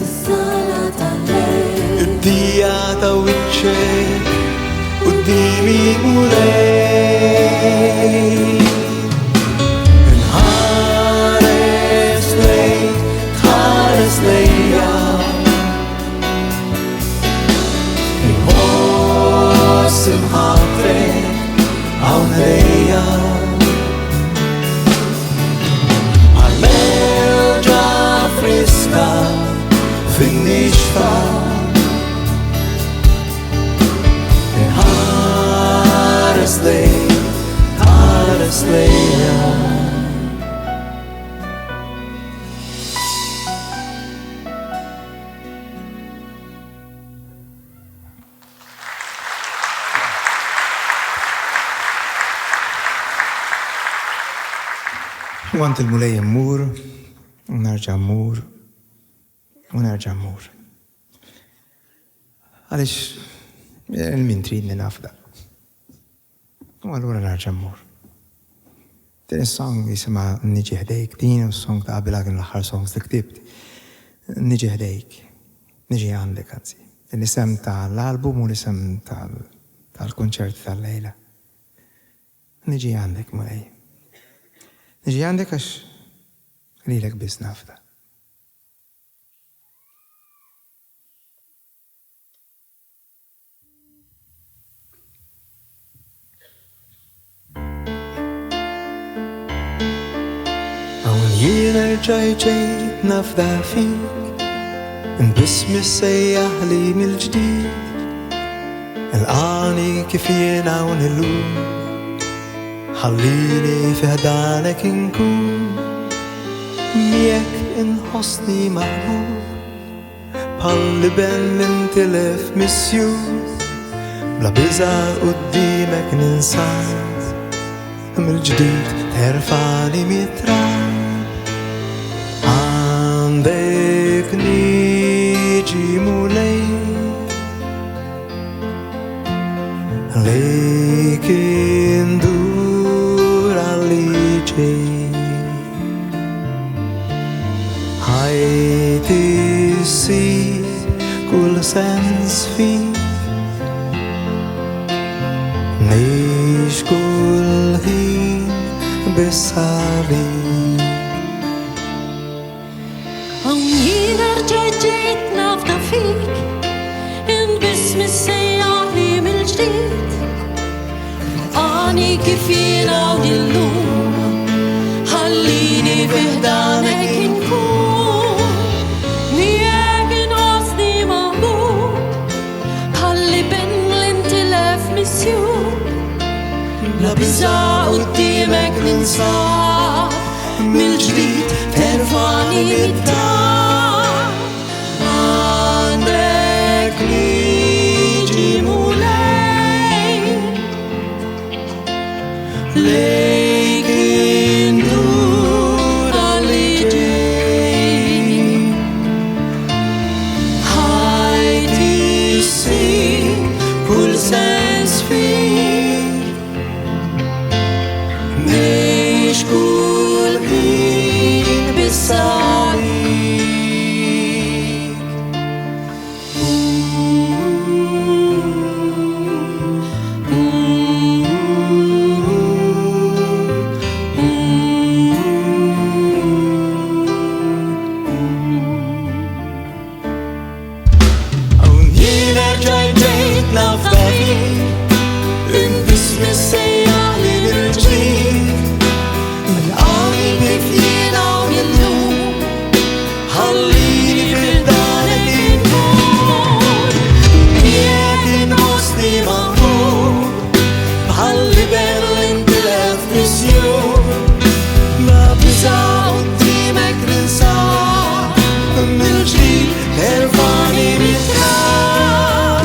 id-dija ta' wiċċek qudiemi mulej. Nħares lejk, tħares lejja, nħoss imħabtek hawn ħdejja, fin-nixfa. Nħares lejk, tħares lejja. Għant il-mulej mmur, unarġa mmur, unarġa mmur. Għalix, il-min tridni nafda. U għallura narġa mmur. Din is-song jisima Niġi ħdejk, din u s-song ta' qabila kien l-aħħar songs li ktibt. Niġi ħdejk, niġi għandek għanzi. L-isem tal-album u l-isem tal-konċert tal-lejla. Niġi għandek mulej. Niġi għandek għax li l-ek biz nafda. Għawn jiena rġajġejt nafda fik, n-bismi sejjaħ li mil-ġdid, l-għani kif jiena un il-lum, ħallini fiħdanek inkun, miek inħosni maħbub, bħalli ben l-intilef missju, bla biza quddimek ninsat, mill-ġdid terfani mitra, għandek niġi mulej, lejk indur għal-liġej, ħajti ssir kull sens fik, nix kull ħin bis-sabi. Għawn jiena rġajġejt nafda fik, in-bismi sejjaħ li mill-ġdid, għani kif jiena u dillum, ħallini fiħdanek inkun, miegħek inħossni maħbub, ħalli ben l-intilef missjun, bla biża qudiemek ninsab, mill-ġdid terfani mid-dar, għandek niġi mulej, lejk indur għal-liġej, ħajti ssir kull sens fik, nix kull ħin bis-salik. Għawn jiena rġajġejt nafda fik, in-bismi sejjaħ li mill-ġdid, mill-għani kif jiena u jillum, ħallini fiħdanek inkun, miegħek inħossni maħbub, bħalli ben l-intilef missjun, ma biża qudiemek ninsab, mill-ġdid terfani mid-dar,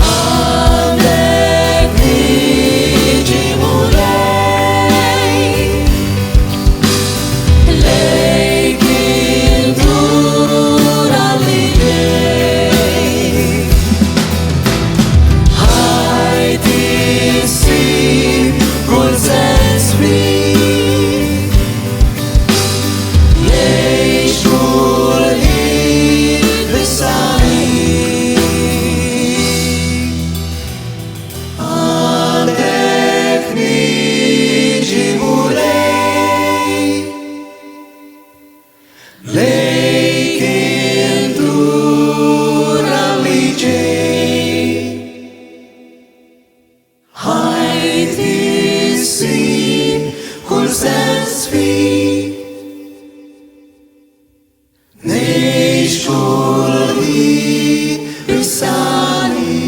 għandek niġi mulej, lejk indur għal-liġej, ħajti ssir kull sens fik, nix kull ħin bis-salik, għandek niġi mulej, lejk indur għal-liġej, ħajti ssir kull sens fik, nix kull ħin bis-salik.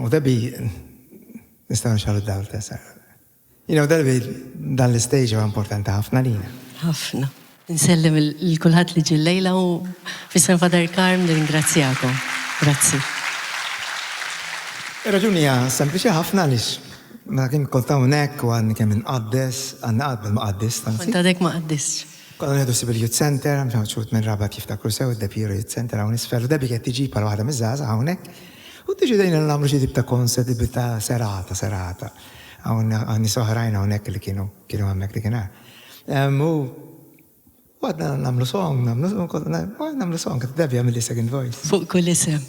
U dabi nistaw nxallu dawl ta' sar. Dan l-stage huwa importanti ħafna lina. ħafna. Nsellem il-kulħadd li ġi llejla u fis-San Father Karm nirringrazzjakom. Grazzi. Ir-raġuni hija sempliċi ħafna għaliex meta kien kont hawnhekk u għandni kemm inqaddes, għandna qatt bil-maqaddis tanzi. Kont għadek ma qaddisx. Konna nieħdu Sibil Youth Center, mxawċut minn Rabat jiftakru sew id-Debir Youth Center hawn isfel, u Debi qed tiġi bħal waħda miż-żgħażagħ hawnhekk. U tiġi dejna nagħmlu xi tip ta' konsert, tip ta' serata. Għanni soħrajn hawnhekk li kienu hemmhekk li kien hemm. U għadna nagħmlu song, qed Debi għamilli second voice. Fuq kull isem.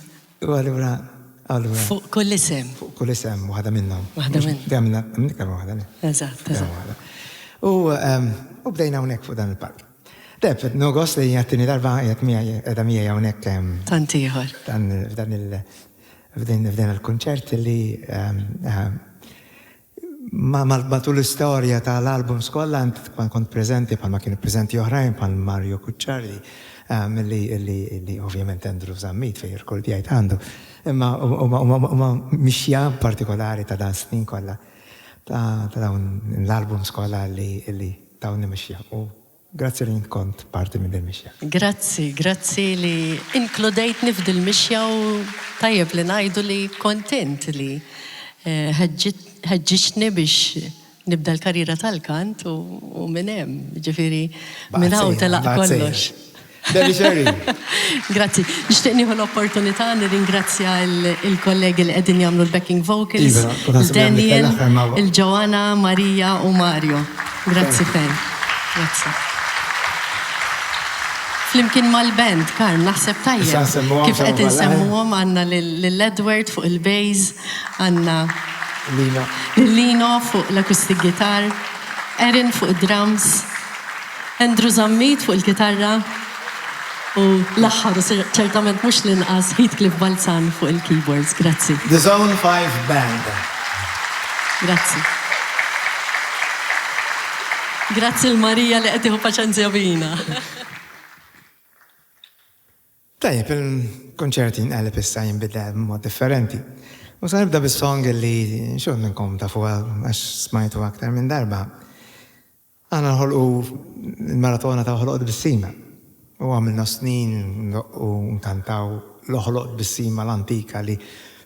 U allura Fuq kull isem. fuq kull isem waħda minnhom. Waħda minnhom. Għamilna kemm waħda. Eżatt. U bdejna hawnhekk fuq dan il-park. Deb, n-Agost li jattini darba edha mija hawnhekk Tant ieħor. f'dan il-konċert li matul l-istorja tal-album skolla kont prezenti bħalma kienu prezenti oħrajn bħal Mario Kucciardi li ovvjament Andrew Zammit fej jirkordijajt għandu. Imma mixja partikolari ta' dan snin kollha ta' dawn l-album skolla li dawn mixja. U grazzi li kont parti minn il-mixja. Grazzi li inkludejtni f'dil-mixja u tajjeb li ngħidu li kontent li ħeġġiġni biex nibda l-karriera tal-kant u minn hemm, ġifieri minn hawn telaq kollox. Debbie Sherry. Grazzi. Nixtieq nieħu l-opportunità nirringrazzja il-kollegi li qegħdin jagħmlu l-backing vocals, il-Daniel, il-Joanna, Marija u Mario. Grazzi fejn. Grazzi. Flimkien mal-band, Karm, naħseb tajjeb. Kif qed insemmuhom għandna lill-Edward fuq il-bass, għandna Lino fuq l-acoustic guitar, Erin fuq id-drums, Andrew Zammit fuq il-kitarra u l-aħħar ċertament mhux l-inqas Heathcliff Balzan fuq il-keyboards. Grazzi. The Zone 5 Band. Grazzi. Grazzi l-Marija li qed tieħu paċenzja bina. Tajjeb, il-konċerti nqaleb issa jinbidla b'mod differenti. U sa nibda bis-song li xogħol minnkom tafu għax smajtu aktar minn darba. Għana nħolqu il-maratona ta' ħolqot bis-sima. U għamilna snin u nkantaw l-ħolqot bis-sima l-antika li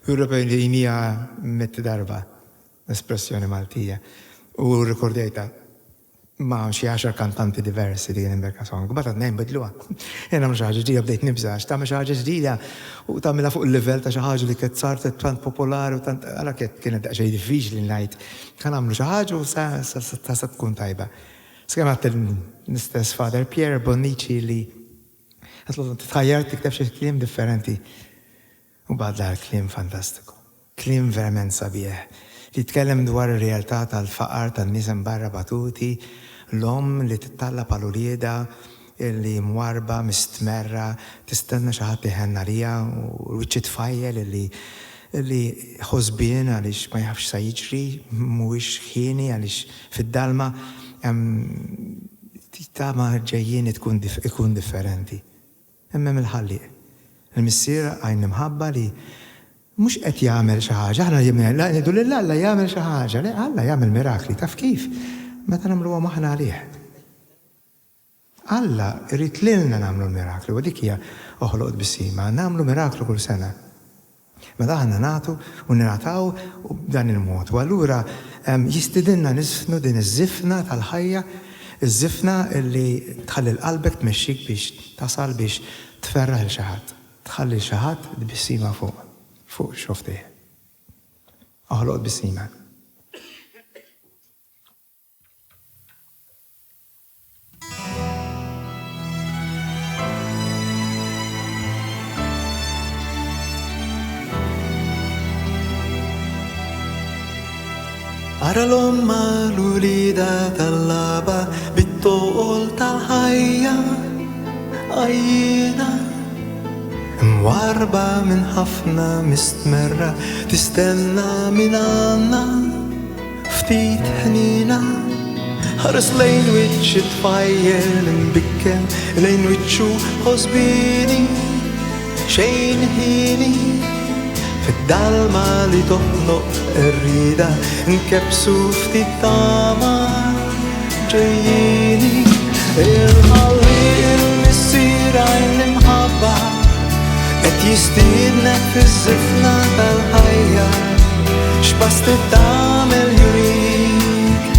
Ewropej li jimija metti darba l-espressjoni Maltija. U rikordejta ma' xi 10 kantanti diversi li jenimberka song. Bata t-nejn bidluwa. Jena mux ħagġa ġdida bdejt nibżax, ta' mux ħagġa ġdida u ta' mela fuq il-level ta' xaħġa li kett sartet tant popolari u tant għala kienet daqxej diffiċli najt. Kan għamlu xaħġa u sa' tkun tajba. Skemmat l-istess Father Pierre Bonnici li għatlu t-tħajjar tikteb xie klim differenti. U badla l-klim fantastiku. Klim verament sabieħ. Li tkellem dwar ir-realtà tal-faqar tan-nies barra batuti, l-om li tittalla pal-ulieda, li mwarba, mistmerra, tistenna xi ħadd iħenna lija u wiċċi tfajjel li ħosbien għaliex ma jafx sa jiġri, mhuwiex ħieni għaliex fid-dalma tama ġejjien ikun differenti. Imma il-ħalliq. Il-missier għajn imħabba li mux qed jagħmel xi ħaġa, aħna ngħidu lil Alla jagħmel xi ħaġa, le Alla jagħmel mirakli, taf kif? Meta nagħmluha aħna għalih. Alla irid lilna nagħmlu l-mirakli, u dik hija oħloq bis-sima, nagħmlu miraklu kull sena. Meta aħna nagħtu u ningħataw b'dan il-mod. U allura jistidilna nisfnu din iż-żifna tal-ħajja, iż-żifna li tħalli l-qalbek tmexxik biex tasal biex tferraħ il xi ħadd. Tħalli xi ħadd bis-sima fuq xofti. Aħloq bis-sima. Ara l-omma l-ulida tal-laba bit-toqol tal-ħajja għajjina mwarba minn ħafna mistmerra tistenna minn għanna ftit ħnina ħares lejn wiċċi tfajjel imbikken lejn wiċċu ħosbini xejn ħini fid-dalma li toħnoq ir-rida nkebsu ftit tama ġejjini il-ħalli il-missira l-imħabba qed jistiednek fiż-żifna tal-ħajja x'bast tagħmel jurik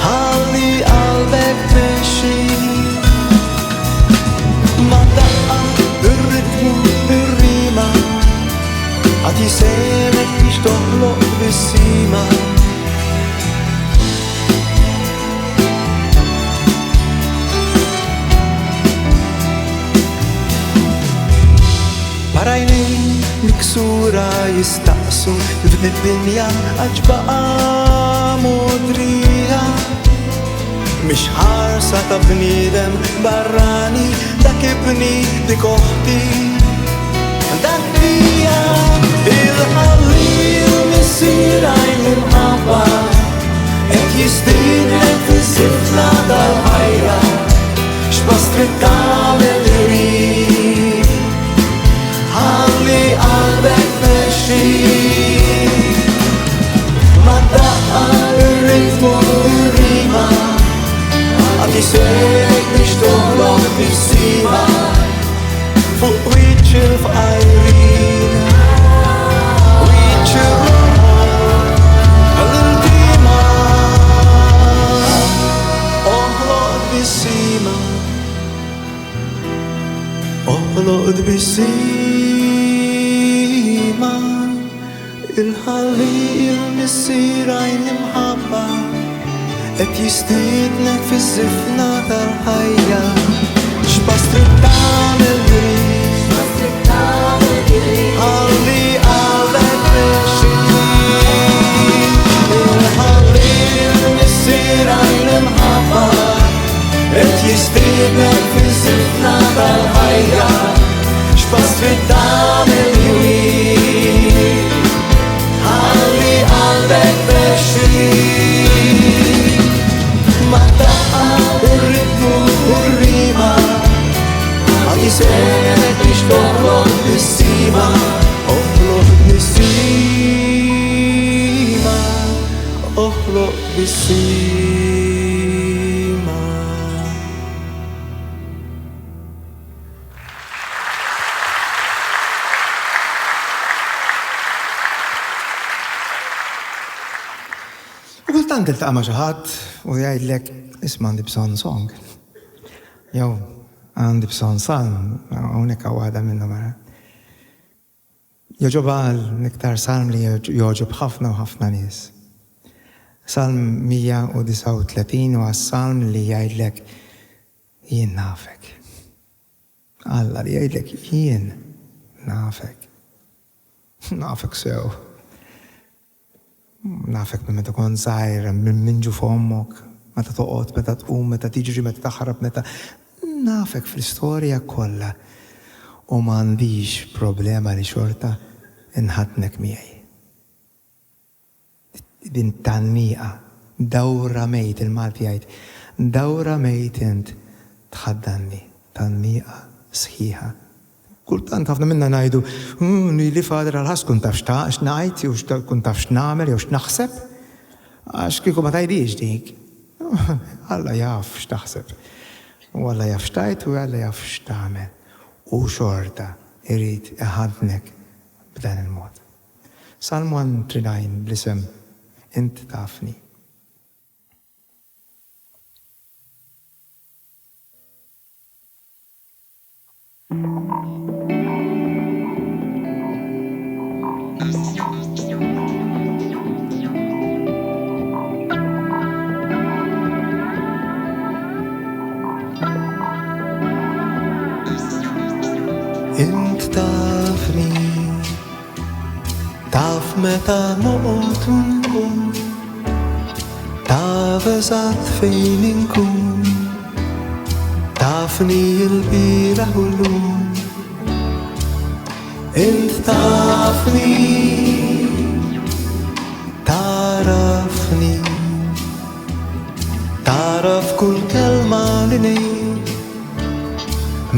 ħalli qalbek mexxi ma daqqa ir-ritmu ir-rima għad jisemek biex toħloq bis-sima Parajni miksura jistaqsu f'id-dinja għaġbaqa modrija Mish ħarsa ta' bniedem barrani dak ibni dik oħti dak hija il-ħalli il-missira l-imħabba qed jistiednek fiż-żifna tal-ħajja x'bast trid tagħmel irid ħalli qalbek mexxi ma daqqa ir-ritmu ir-rima għad jisek biex toħloq bis-sima fuq wiċċ il-fqajrin wiċċ ir-roħ għall-intima oħloq bis-sima oħloq bis-sima il-ħalli il-missira l-imħabba qed jistiednek fiż-żifna tal-ħajja x'bast trid tagħmel ħalli qalbek mexxi il-ħalli l-missira l-imħabba qed jistiednek fiż-żifna tal-ħajja x'bast trid tagħmel ħalli qalbek mexxi ma daqqa ir-ritmu ir-rima għad jisemek biex toħloq bis-sima oħloq bis-sima oħloq bis-sima U kultant iltaqa' ma' xi ħadd u jgħidlek isma' għandi bżonn song. Jew għandi bżonn salm, hawnhekk hawn waħda minnhom ara. Joġobha l-iktar salm li joġob ħafna u ħafna nies. Salm 139 huwa salm li jgħidlek jien nafek. Alla li jgħidlek jien nafek. Nafek sew. Nafek minn meta kont żgħir, minn ġu f'ommok, meta toqgħod, meta tqum, meta tiġri, meta taħrab, meta nafek fl-istorja kollha u m'għandix problema li xorta inħadnek miegħi. Din tannija, dawra mejt il-Malti jgħid, dawra mejt int tħaddanni, tannija sħiħa. Kultant ħafna minna ngħidu, li fader għal-ħas kun taf x'ngħid, jew kun taf x'nagħmel, jew x'naħseb, għax kieku ma tgħidix dik. Alla jaf x'taħseb. U Alla jaf x'tajt u Alla jaf x'tagħmel. U xorta irid iħadnek b'dan il-mod. Salm 139 bl-isem Int tafni. Int tafni taf meta noqgħod nkun taf eżatt fejn inkun tafni l-bieraħ u llum Int tafni tarafni taraf kull kelma li ngħid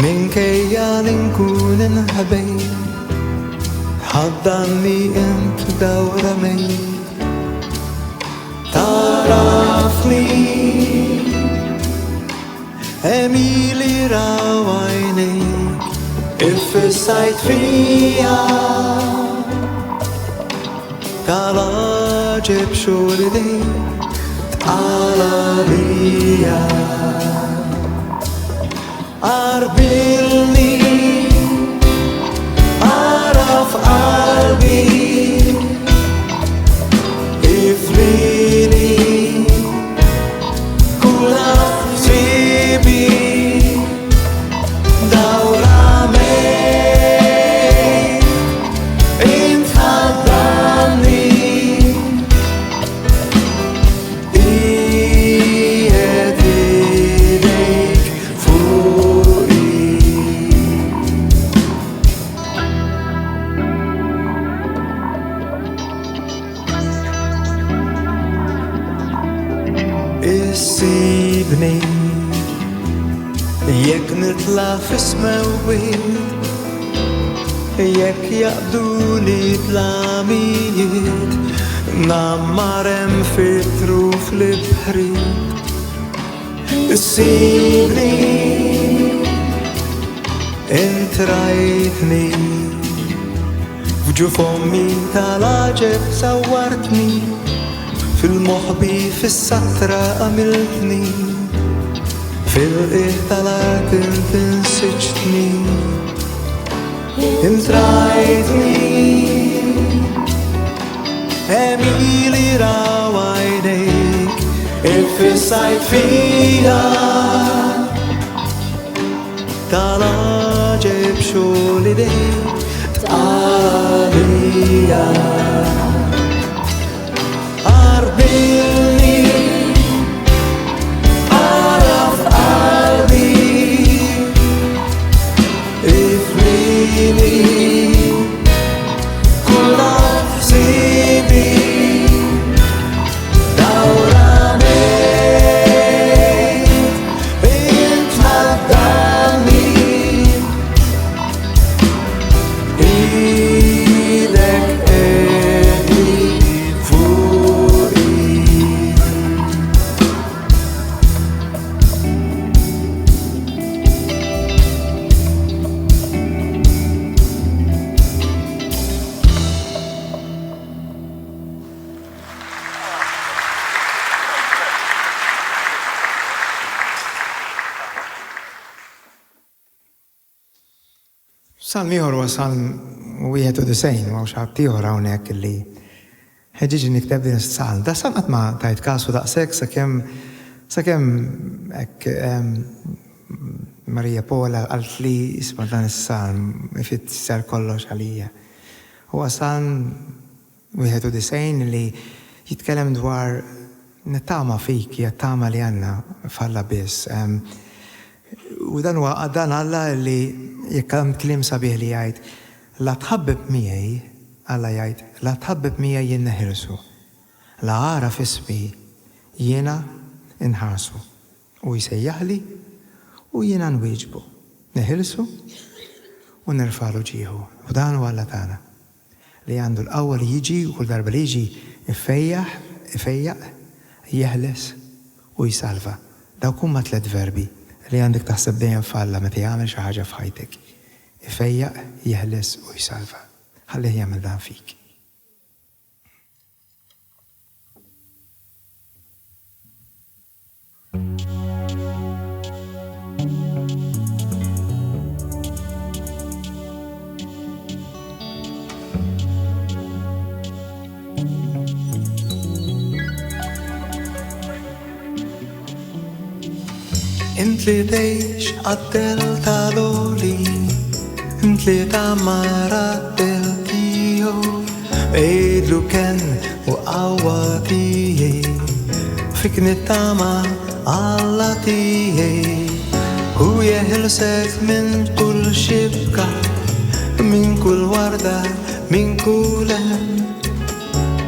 minkejja li nkun inħabejt حضني انت دورمي تعرفني اميلي راوينيك افسعت فيا تعال جيب شولدي تعال بيا قربلني أعرف قلبي افريني كل نصيبي دورامي انت حضني ايديك فوقي سيبني ياك نطلع في سماويت ياك يقضولي تلاميذ نعمرم في طروف البحريت سيبني انت رايتني وجوف امي تلاجب صورتني في المحبي في السطرة أملتني في الإهتالات انت نسجتني انت رايتني اميلي راوينيك افسعت فيا تعال جيب شولدي تعال بيا قربلني أعرف قلبي افريني كل نصيبي دورامي انت حضني ايدك ايدي فوقي Salm ieħor huwa salm 91 u xaħat ieħor hawnhekk illi ħeġiġi nikteb din is-salm. Da salm qatt ma tajt kasu daqshekk sakemm hekk Marija Pola qalt li isma' dan is-salm ifisser kollox għalija. Huwa salm 91 li jitkellem dwar nittama fik, jattama li għandna falla biss. U dan huwa dan Alla li jekk hemm kliem sabiħ li jgħid la tħabbib miegħi Alla jgħid la tħabbib miegħi jien neħirsu. La għaraf ismi jiena inħarsu. U jsejjaħli u jiena nwieġbu. Neħirsu u nirfalu ġieħu. U dan huwa Alla tagħna li għandu l-qawwa li jiġi u kull darba li jiġi ifejjaq, jeħles u jisalva. Dawk huma tliet verbi li għandek taħseb dejjem f'Alla meta jagħmel xi ħaġa f'ħajtek. Ifejjaq, jeħles u jsalva. Ħallih jagħmel dan fik. انت اللي تعيش عالدلتا انت اللي تعمر عالدلتيو ايدلو كان وقواتيه فيك نتعمى عالاتيه هو يهلسك من كل شبكة من كل وردة من كل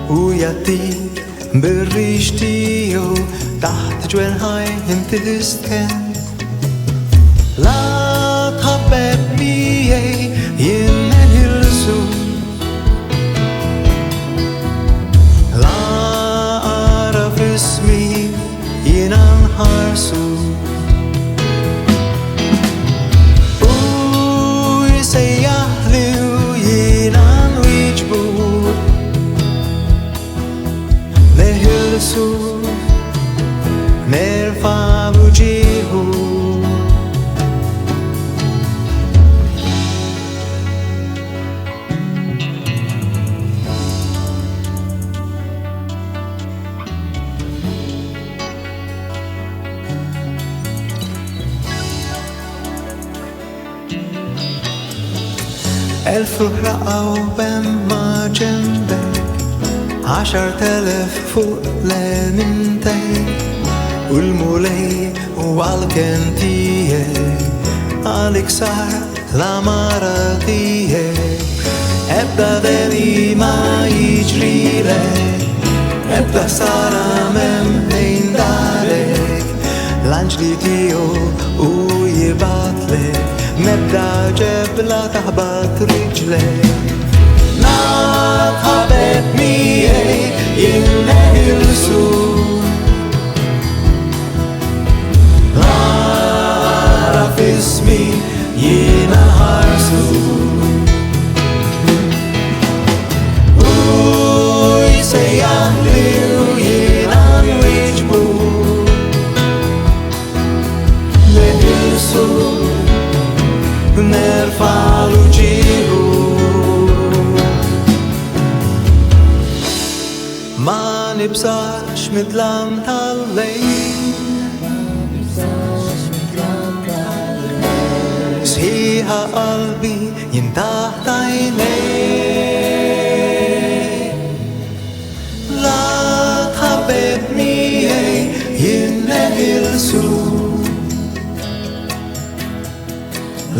ويعطيك بالريشتيو تحت جوانهاي انت تسكن لا تحبب بيه ينهلسو fismi jina nħarsu u jisejjaħli u jina nwiġbu neħilsu nerfa buġiħu ألف رقعة وبما جنبك 10,000 فوق لا ننتهي والمولي وعالكنتية عليك صار لا مرضية أبدا داني ما يجري لك أبدا صار من بين دارك لانجلي تيو ويبعتلك مبدأ جبلة تهبط رجلك نار حبيبني ينهي السور عرف اسمي ينهار سور ويسيحلي وينام ويجبو نهي السور نرفع وجهه ما نبصرش مدلم tal-lejl sħiħa qalbi jintaħt għajnejk la tħabbibni jinneħi l-sur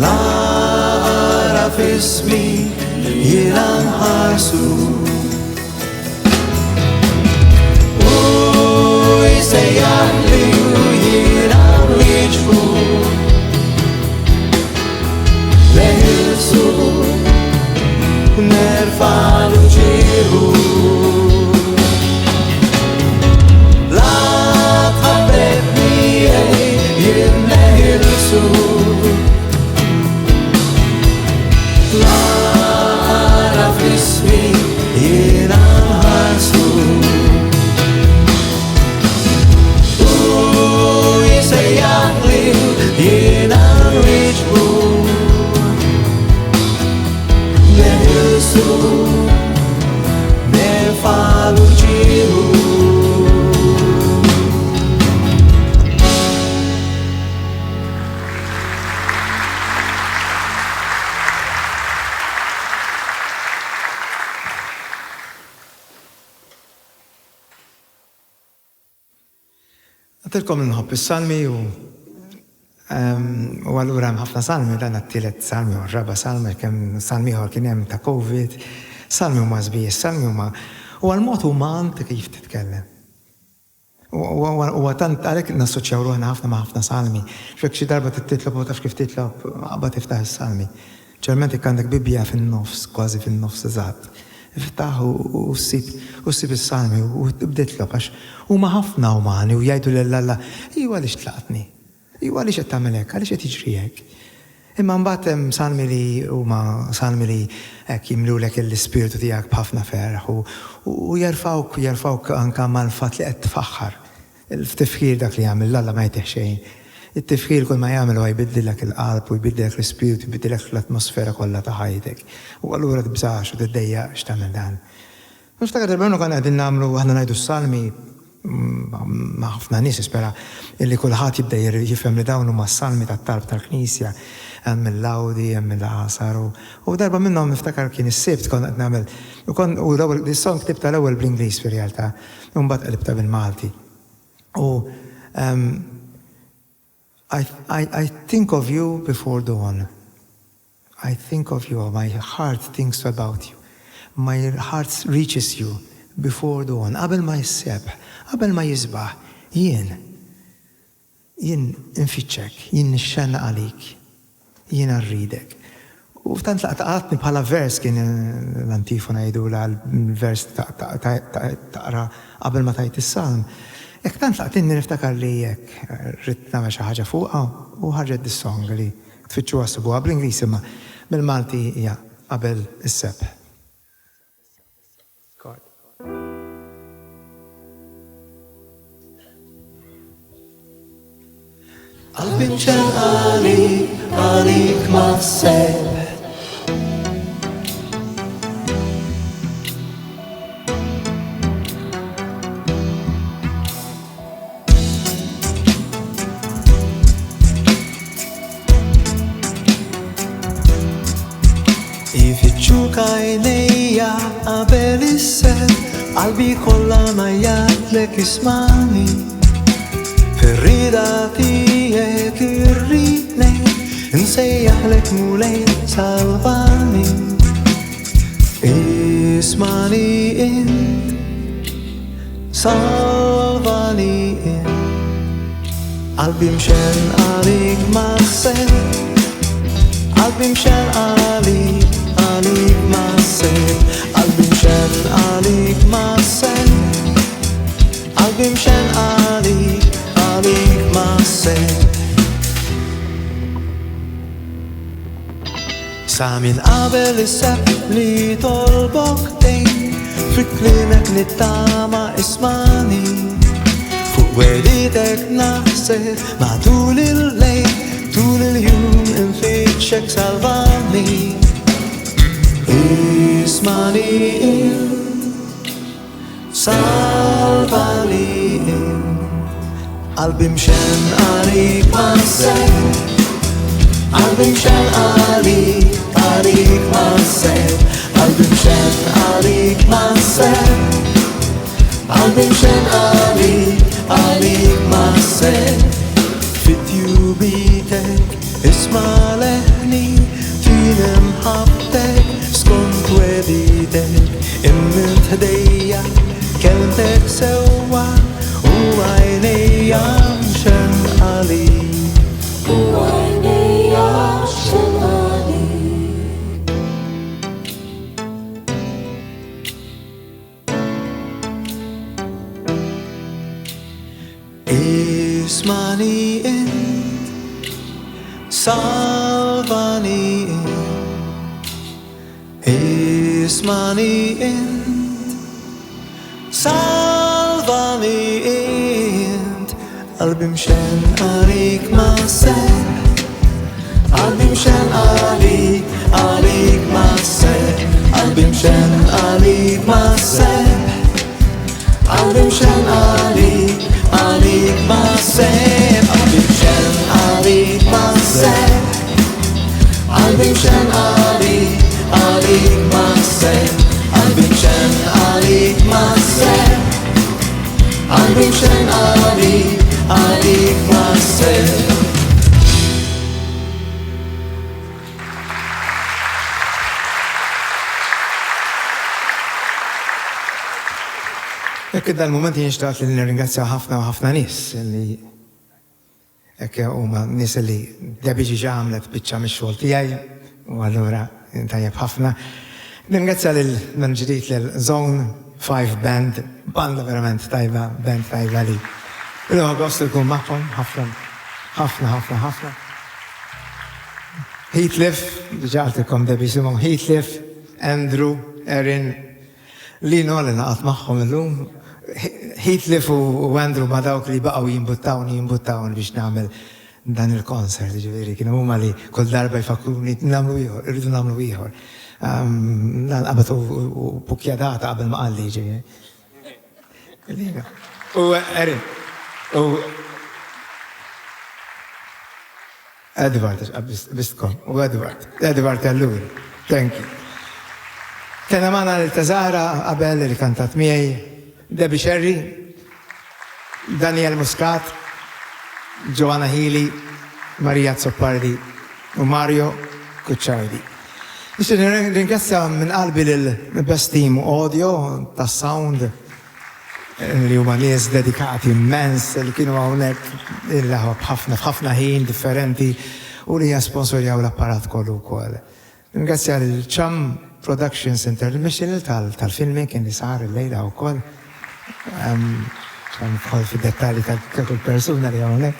la araf ismi jina nħarsu سيحلي وينام ويجفو له السور نرفع وجهه لا تحببني ينهي السور لا أعرف اسمي ينام هرسور ينام ويجبو نهلسو نرفع وجهه Għatilkom nħobb is-salmi u għallura ħafna salmi dan għattilet salmi u raba salmi kem salmi għor kienem ta' Covid, salmi u mażbija, salmi u ma' u għal-mot u man ta' kif titkellem. U għatant għalek nassoċjaw ruħna ħafna ma' ħafna salmi. Xfek xi darba titlob u tafx kif titlob għabba tiftaħ is-salmi. ċerment ikkandek bibja fin-nofs, kważi fin-nofs eżatt. Iftaħ u ssib is-salmi u tibditlob għax u ma' ħafna u mani u jgħidu l-alla, iwa li xtlaqtni. Iwa għalix qed tagħmel hekk, għalix qed jiġri hekk. Imma mbagħad hemm salmi li huma salmi li hekk jimlulek l-ispiritu tiegħek b'ħafna ferħ u jerfawk anke mal-fatt li qed tfaħħar. Il-tifħir dak li jagħmel l-alla ma jtieħ xejn. it-tifħir kull ma jagħmel huwa jbiddilek il-qalb u jbiddilek l-ispiritu, jbiddilek l-atmosfera kollha ta' ħajtek. U allura tibżax u tiddejjaq x'tagħmel dan. Niftakar il-bernu kan qegħdin nagħmlu aħna ngħidu s-salmi ma' ħafna nies ispera illi kulħadd jibda jifhem li dawn huma s-salmi tat-talb tal-Knisja hemm il-Lawdi, hemm il-Ħasar u darba minnhom niftakar kien is-Sibt kont qed nagħmel u l-ewwel is-song ktibta l-ewwel bl-Ingliż fir-realtà u mbagħad qilibta bil-Malti. I think of you before dawn. I think of you. My heart thinks about you. My heart reaches you before dawn. Qabel ma jisseb, qabel ma jisbaħ, jien infittxek, jien nixxenna għalik, jien arridek. U f'tant laqtaqatni bħala vers kien l-antifona jidula l-vers taqra qabel ma tajt is-salm. Jek tant laqtinni niftakar li jek rrit nagħmel xi ħaġa fuqha u ħarġet dis-song li tfittxu għasibuha bl-Ingliż imma bil-Malti hija qabel is-seb. Qalbi mxen għalik ma seb. Ifittxu kajnejja qabel is-seb, qalbi kollha ma jgħidlek ismani. Firrida tijek irridni, nsejjaħlek mulej salvani. Ismani int, salvani int. Qalbi mxen għalik ma seb, qalbi mxen għalik ma seb, qalbi mxen għalik ma seb, qalbi mxen għalik ma seb. Sa min qabel is-seb li tolbok dejn, fi klimek nittama ismani. Fuq wedidek naħseb ma tul il-lejl, tul il-jum infittxek salvani. Ismani salvani. Qalbi mxen għalik ma seb, qalbi mxen għalik ma seb, qalbi mxen għalik ma seb, qalbi mxen għalik ma seb. Fit-tjubitek isma leħni, tinem ħabtek skont wedidek, immint ħdejja kelmtek sewa u għajnejja mxen għalik. U għajnejja mxen għalik. Ismani int, salvani int. Ismani int, salvani int. Qalbi mxen għalik ma seb, qalbi mxen għalik ma seb, qalbi mxen għalik ma seb, qalbi mxen għalik ma seb, qalbi mxen għalik ma seb, qalbi mxen għalik ma seb, qalbi mxen għalik ma seb, qalbi mxen għalik ma seb. Ekk dal-moment jinxtaqt li nirringrazzja ħafna nies li ekk huma nies li Debbie ġiġa għamlet biċċa mix-xogħol tiegħi u allura tajjeb ħafna. Nirringrazzja lil ġdid lil Zone 5 Band, banda verament tajba, band tajba li l-għu għost ikun magħhom ħafna. Heathcliff, ġiġa għaltilkom Debbie simhom Heathcliff, Andrew, Erin, Lino li naqat magħhom illum. Heathcliff u Andrew ma dawk li baqgħu jimbuttawni biex nagħmel dan il-konsert, ġifieri kienu huma li kull darba jfakruni nagħmlu ieħor, irridu nagħmlu ieħor. Qabad u pukjadata qabel ma qalli ġifieri. U Erin, u Edward, bistkom, u Edward allura, thank you. Kena maħna l-Tazara qabel li kantat miegħi, Debbie Sherry, Daniel Muscat, Joanna Healy, Maria Zoppardi u Mario Kucciardi. Nixtieq ringrazzja minn qalbi l-best team audio tas sound li huma nies dedikati immens li kienu hawnhekk ħafna ħin differenti u li jasponsorjaw l-apparat kollu wkoll. Ringrazzja l-Cham Productions International tal-filming kien li sar il-lejla wkoll. nidħol fid-dettalji ta' kull persuna li hawnhekk.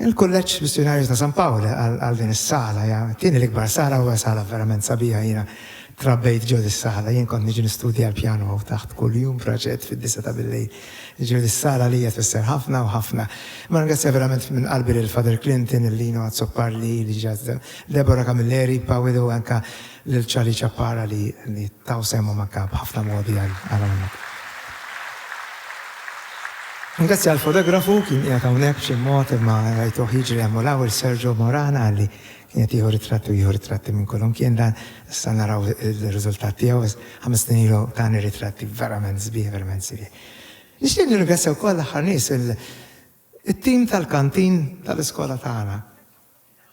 Il-Kulleġġ Missjonarju ta' San Paolo għal din is-sala, tieni l-ikbar sala huwa sala verament sabiħa jiena trabbejt ġo dis-sala, jien kont niġi nistudja l-pjano u taħt kuljum proġett fid-9 ta' bil-lejl. Ġo dis-sala li qed tfisser ħafna u ħafna. Ma ringrazzja verament minn qalbi lil Father Clinton, il-Lino Azzoparli, li ġat Deborah Camilleri, Pawido anka lil Charlie Chappara li taw semmu manka b'ħafna modi għal hawnhekk. Ringrazzja għal-fotografu kien qiegħed hawnhekk b'xi mod imma rajtuh jiġri hemm l-ewwel Sergio Morana li kien qed jieħu ritratti minn kullum kien dan issa naraw ir-riżultat tiegħu 5 snin ilu tani ritratti verament sbieħ, verament sbieħ. Nixtieq nirringrazzja wkoll l-aħħar nies it-tim tal-kantin tal-iskola tagħna.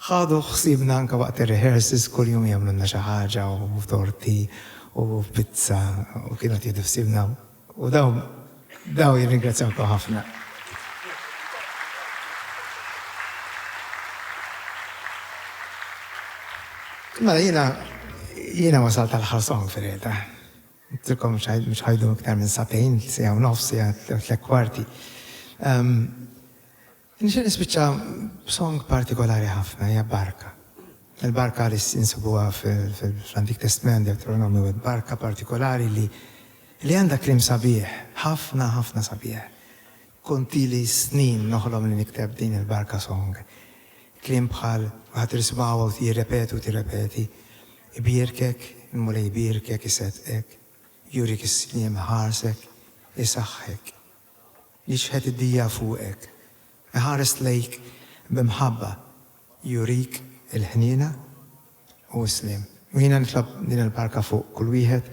Ħadu ħsiebna anke waqt ir-rehearsals kuljum jagħmlulna xi ħaġa u torti u pizza u kienu jieħdu ħsiebna u daw jirringrazzjawkom ħafna. Mela jiena wasalt għal-ħar song fil-realtà. Tilkom mhux ħajdu iktar minn satejn, sija u nofs, sija 3/4. Nixtieq nispiċċa song partikolari ħafna, hija barka. Il-barka li insibuha fl-Antik Testament, Deuteronomju, barka partikolari li għandha klim sabiħ, ħafna sabiħ. Kontili snin noħlom li nikteb din il-barka song. Klim bħal għat rismaw u tirrepeti, ibirkek, il-mulej ibirkek, isetqek, jurik is-slim ħarsek, isaħħek, jixħet id-dija fuqek, ħares lejk bimħabba, jurik il-ħnina u slim. U jina nitlob din il-barka fuq kull wieħed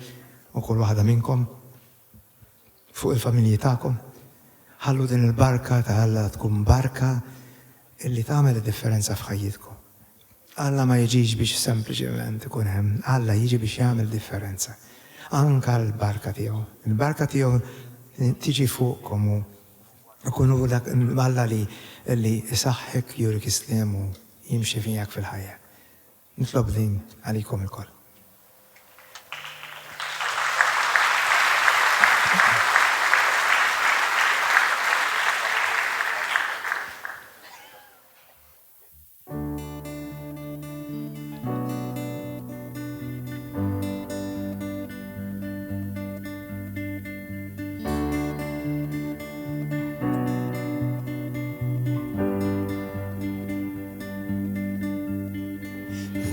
u kull waħda minnkom, fuq il-familji tagħkom, ħallu din il-barka ta' Alla tkun barka illi tagħmel id-differenza f'ħajjitkom. Alla ma jiġix biex sempliċement ikun hemm, Alla jiġi biex jagħmel differenza. Anka l-barka tiegħu. Il-barka tiegħu tiġi fuqkom u ikunu Alla li isaħħek jurik islem u jimxi fijak fil-ħajja. Nitlob din għalikom il-koll.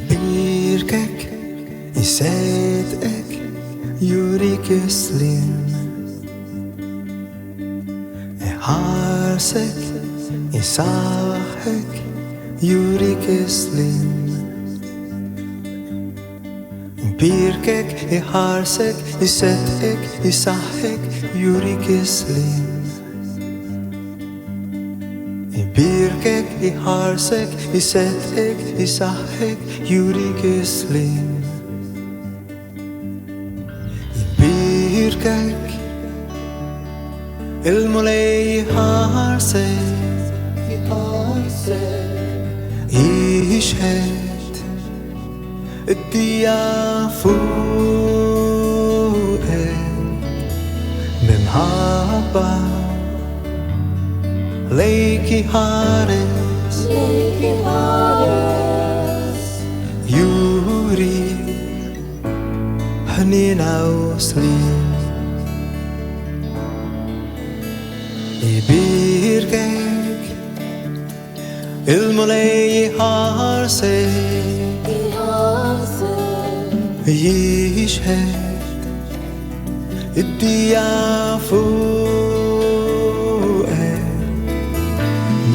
Birkek, isetqek, jurik islim. Iħarsek, isaħħek, jurik islim. Birkek, iħarsek, isetqek, isaħħek, jurik islim. Birkek, iħarsek, isetqek, isaħħek, jurik islim. Birkek, il-mulej iħarsek, jixħed, id-dija fuqek, bimħabba lejki ħares, juri ħnina u slim. Ibirkek, il-mulej ħarsek, jixħed, id-dija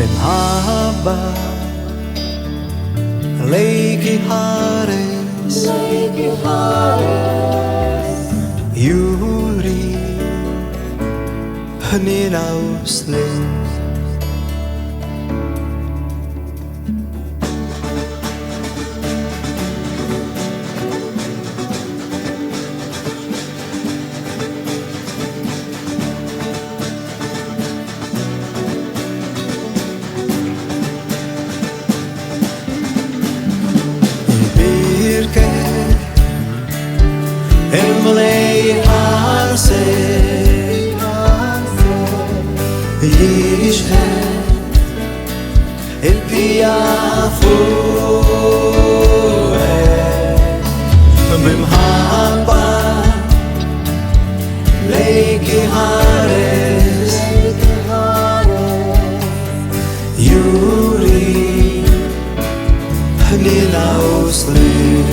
minħabba lejki ħares, juri ħnina u slim. Il-mulej ħarsek, يشهد الضيافوك بمحبة ليكي هارس يوري حنينا وصلين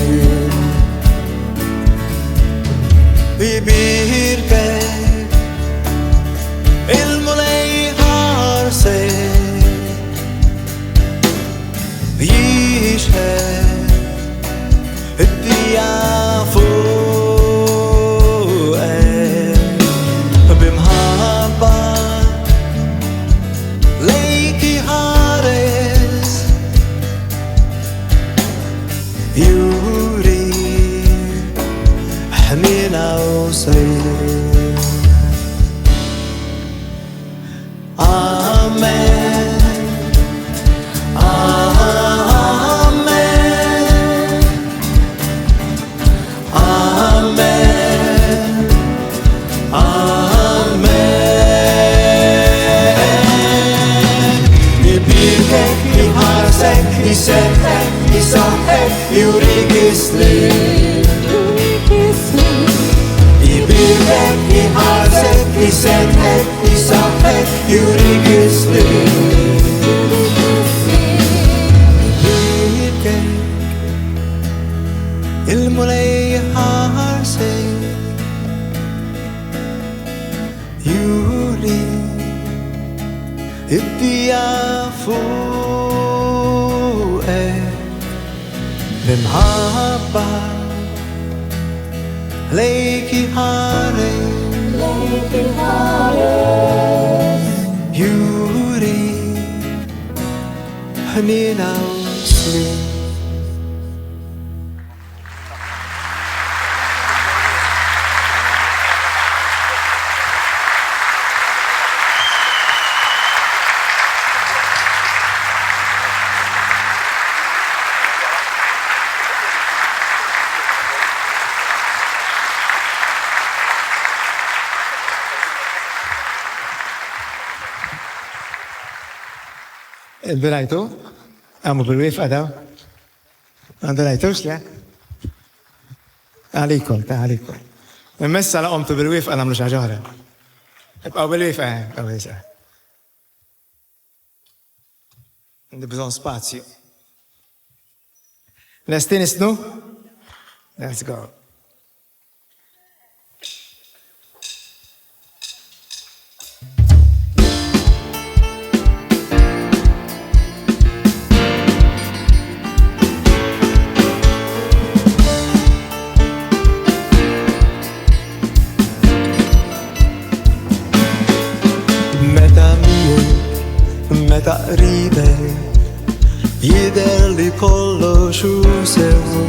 بيبيركك المولي هارسك يشهد الضيافوك بمحبة ليكي هارس يوري حنينا وصير آمين آمين آمين آمين يبيكك يحارسك يسبحك يصحك يوريك سليم يبيكك يحارسك يسبحك يصحك يوريك سليم يبيكك المولي هارسك يوري الضيافوك بمحبة ليكي هارس يوري حنينا وصلين دلعتو قاموا بالوفقة ده ما دلعتوش لا عليكم تعاليكم المسا لا قمتوا بالوفقة أنا مش عجارة ابقوا بالوفقة ابقوا بالوفقة عندي بزون سباتيو نستنسنو let's go متى قريبك يقدر لي كله شو سوى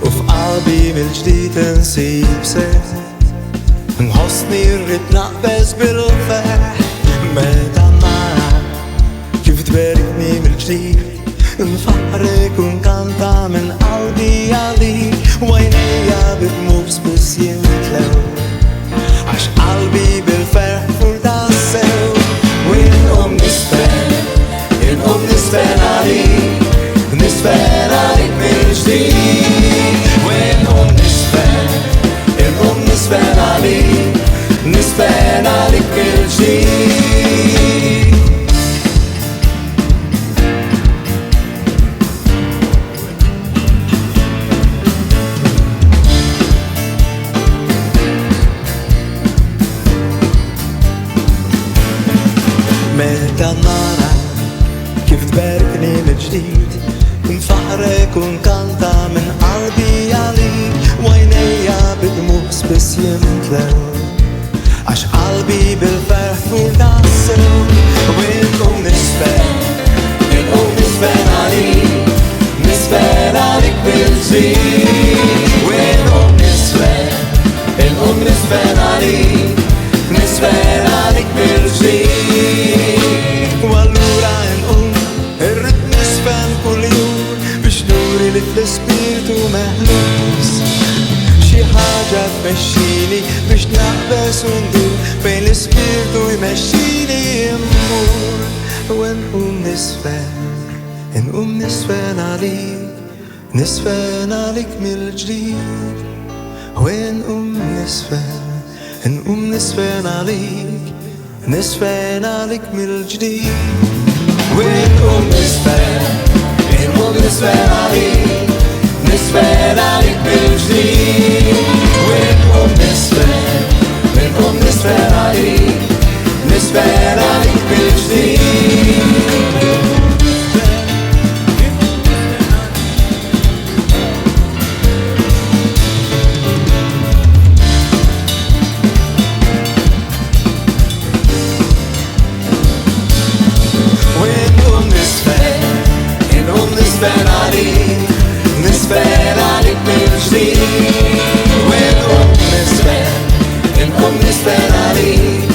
وفي قلبي من جديد نسيب سوى نحصني الريت نقبس بالفرح متى معك كيف تباركني من جديد نفحرك ونكنتا من قلبي عليك وعينيا بتموس بس يمتلو عش قلبي بالفرح فردع سوى وين نسفان عليك نسفان عليك من جديد وين نسفان عليك نسفان عليك من جديد متى نارك كيف تباركني من جديد نفحرك ونكنتا من قلبي عليك وعينيا بدموس بس يمتلو عش قلبي بالفرح فردع السلو وينكم نسفان عليك نسفان عليك بالجديد وينكم نسفان عليك نسفان عليك بالجديد والورا نقوم الريتم نسفان كل يوم بشنوري اللي في السبيرتو مهلوس شي حاجة تمشيني مش نحبس وندور بين السبيرتو يمشيني ونقوم نسفن عليك نسفن عليك من الجديد ونقوم نسفن عليك نسفن عليك من الجديد ونقوم نسفن عليك نسفن عليك من الجديد ونقوم نسفن عليك نسفن عليك من الجديد نسفن عليك نسفن عليك من جديد ونقوم نسفن عليك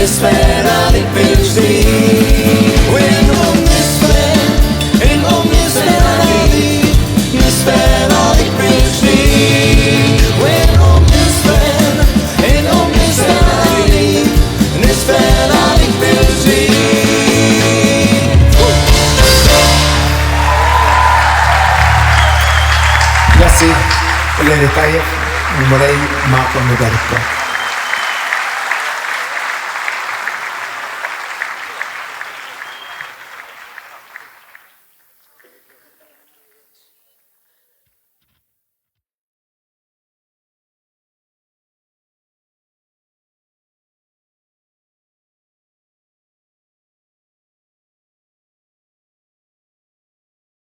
نسفن عليك من جديد ونقوم نسفن عليك نسفن عليك من جديد ونقوم نسفن عليك نسفن عليك من جديد. Grazzi, l-eri tajjeb, u murej ma'kom u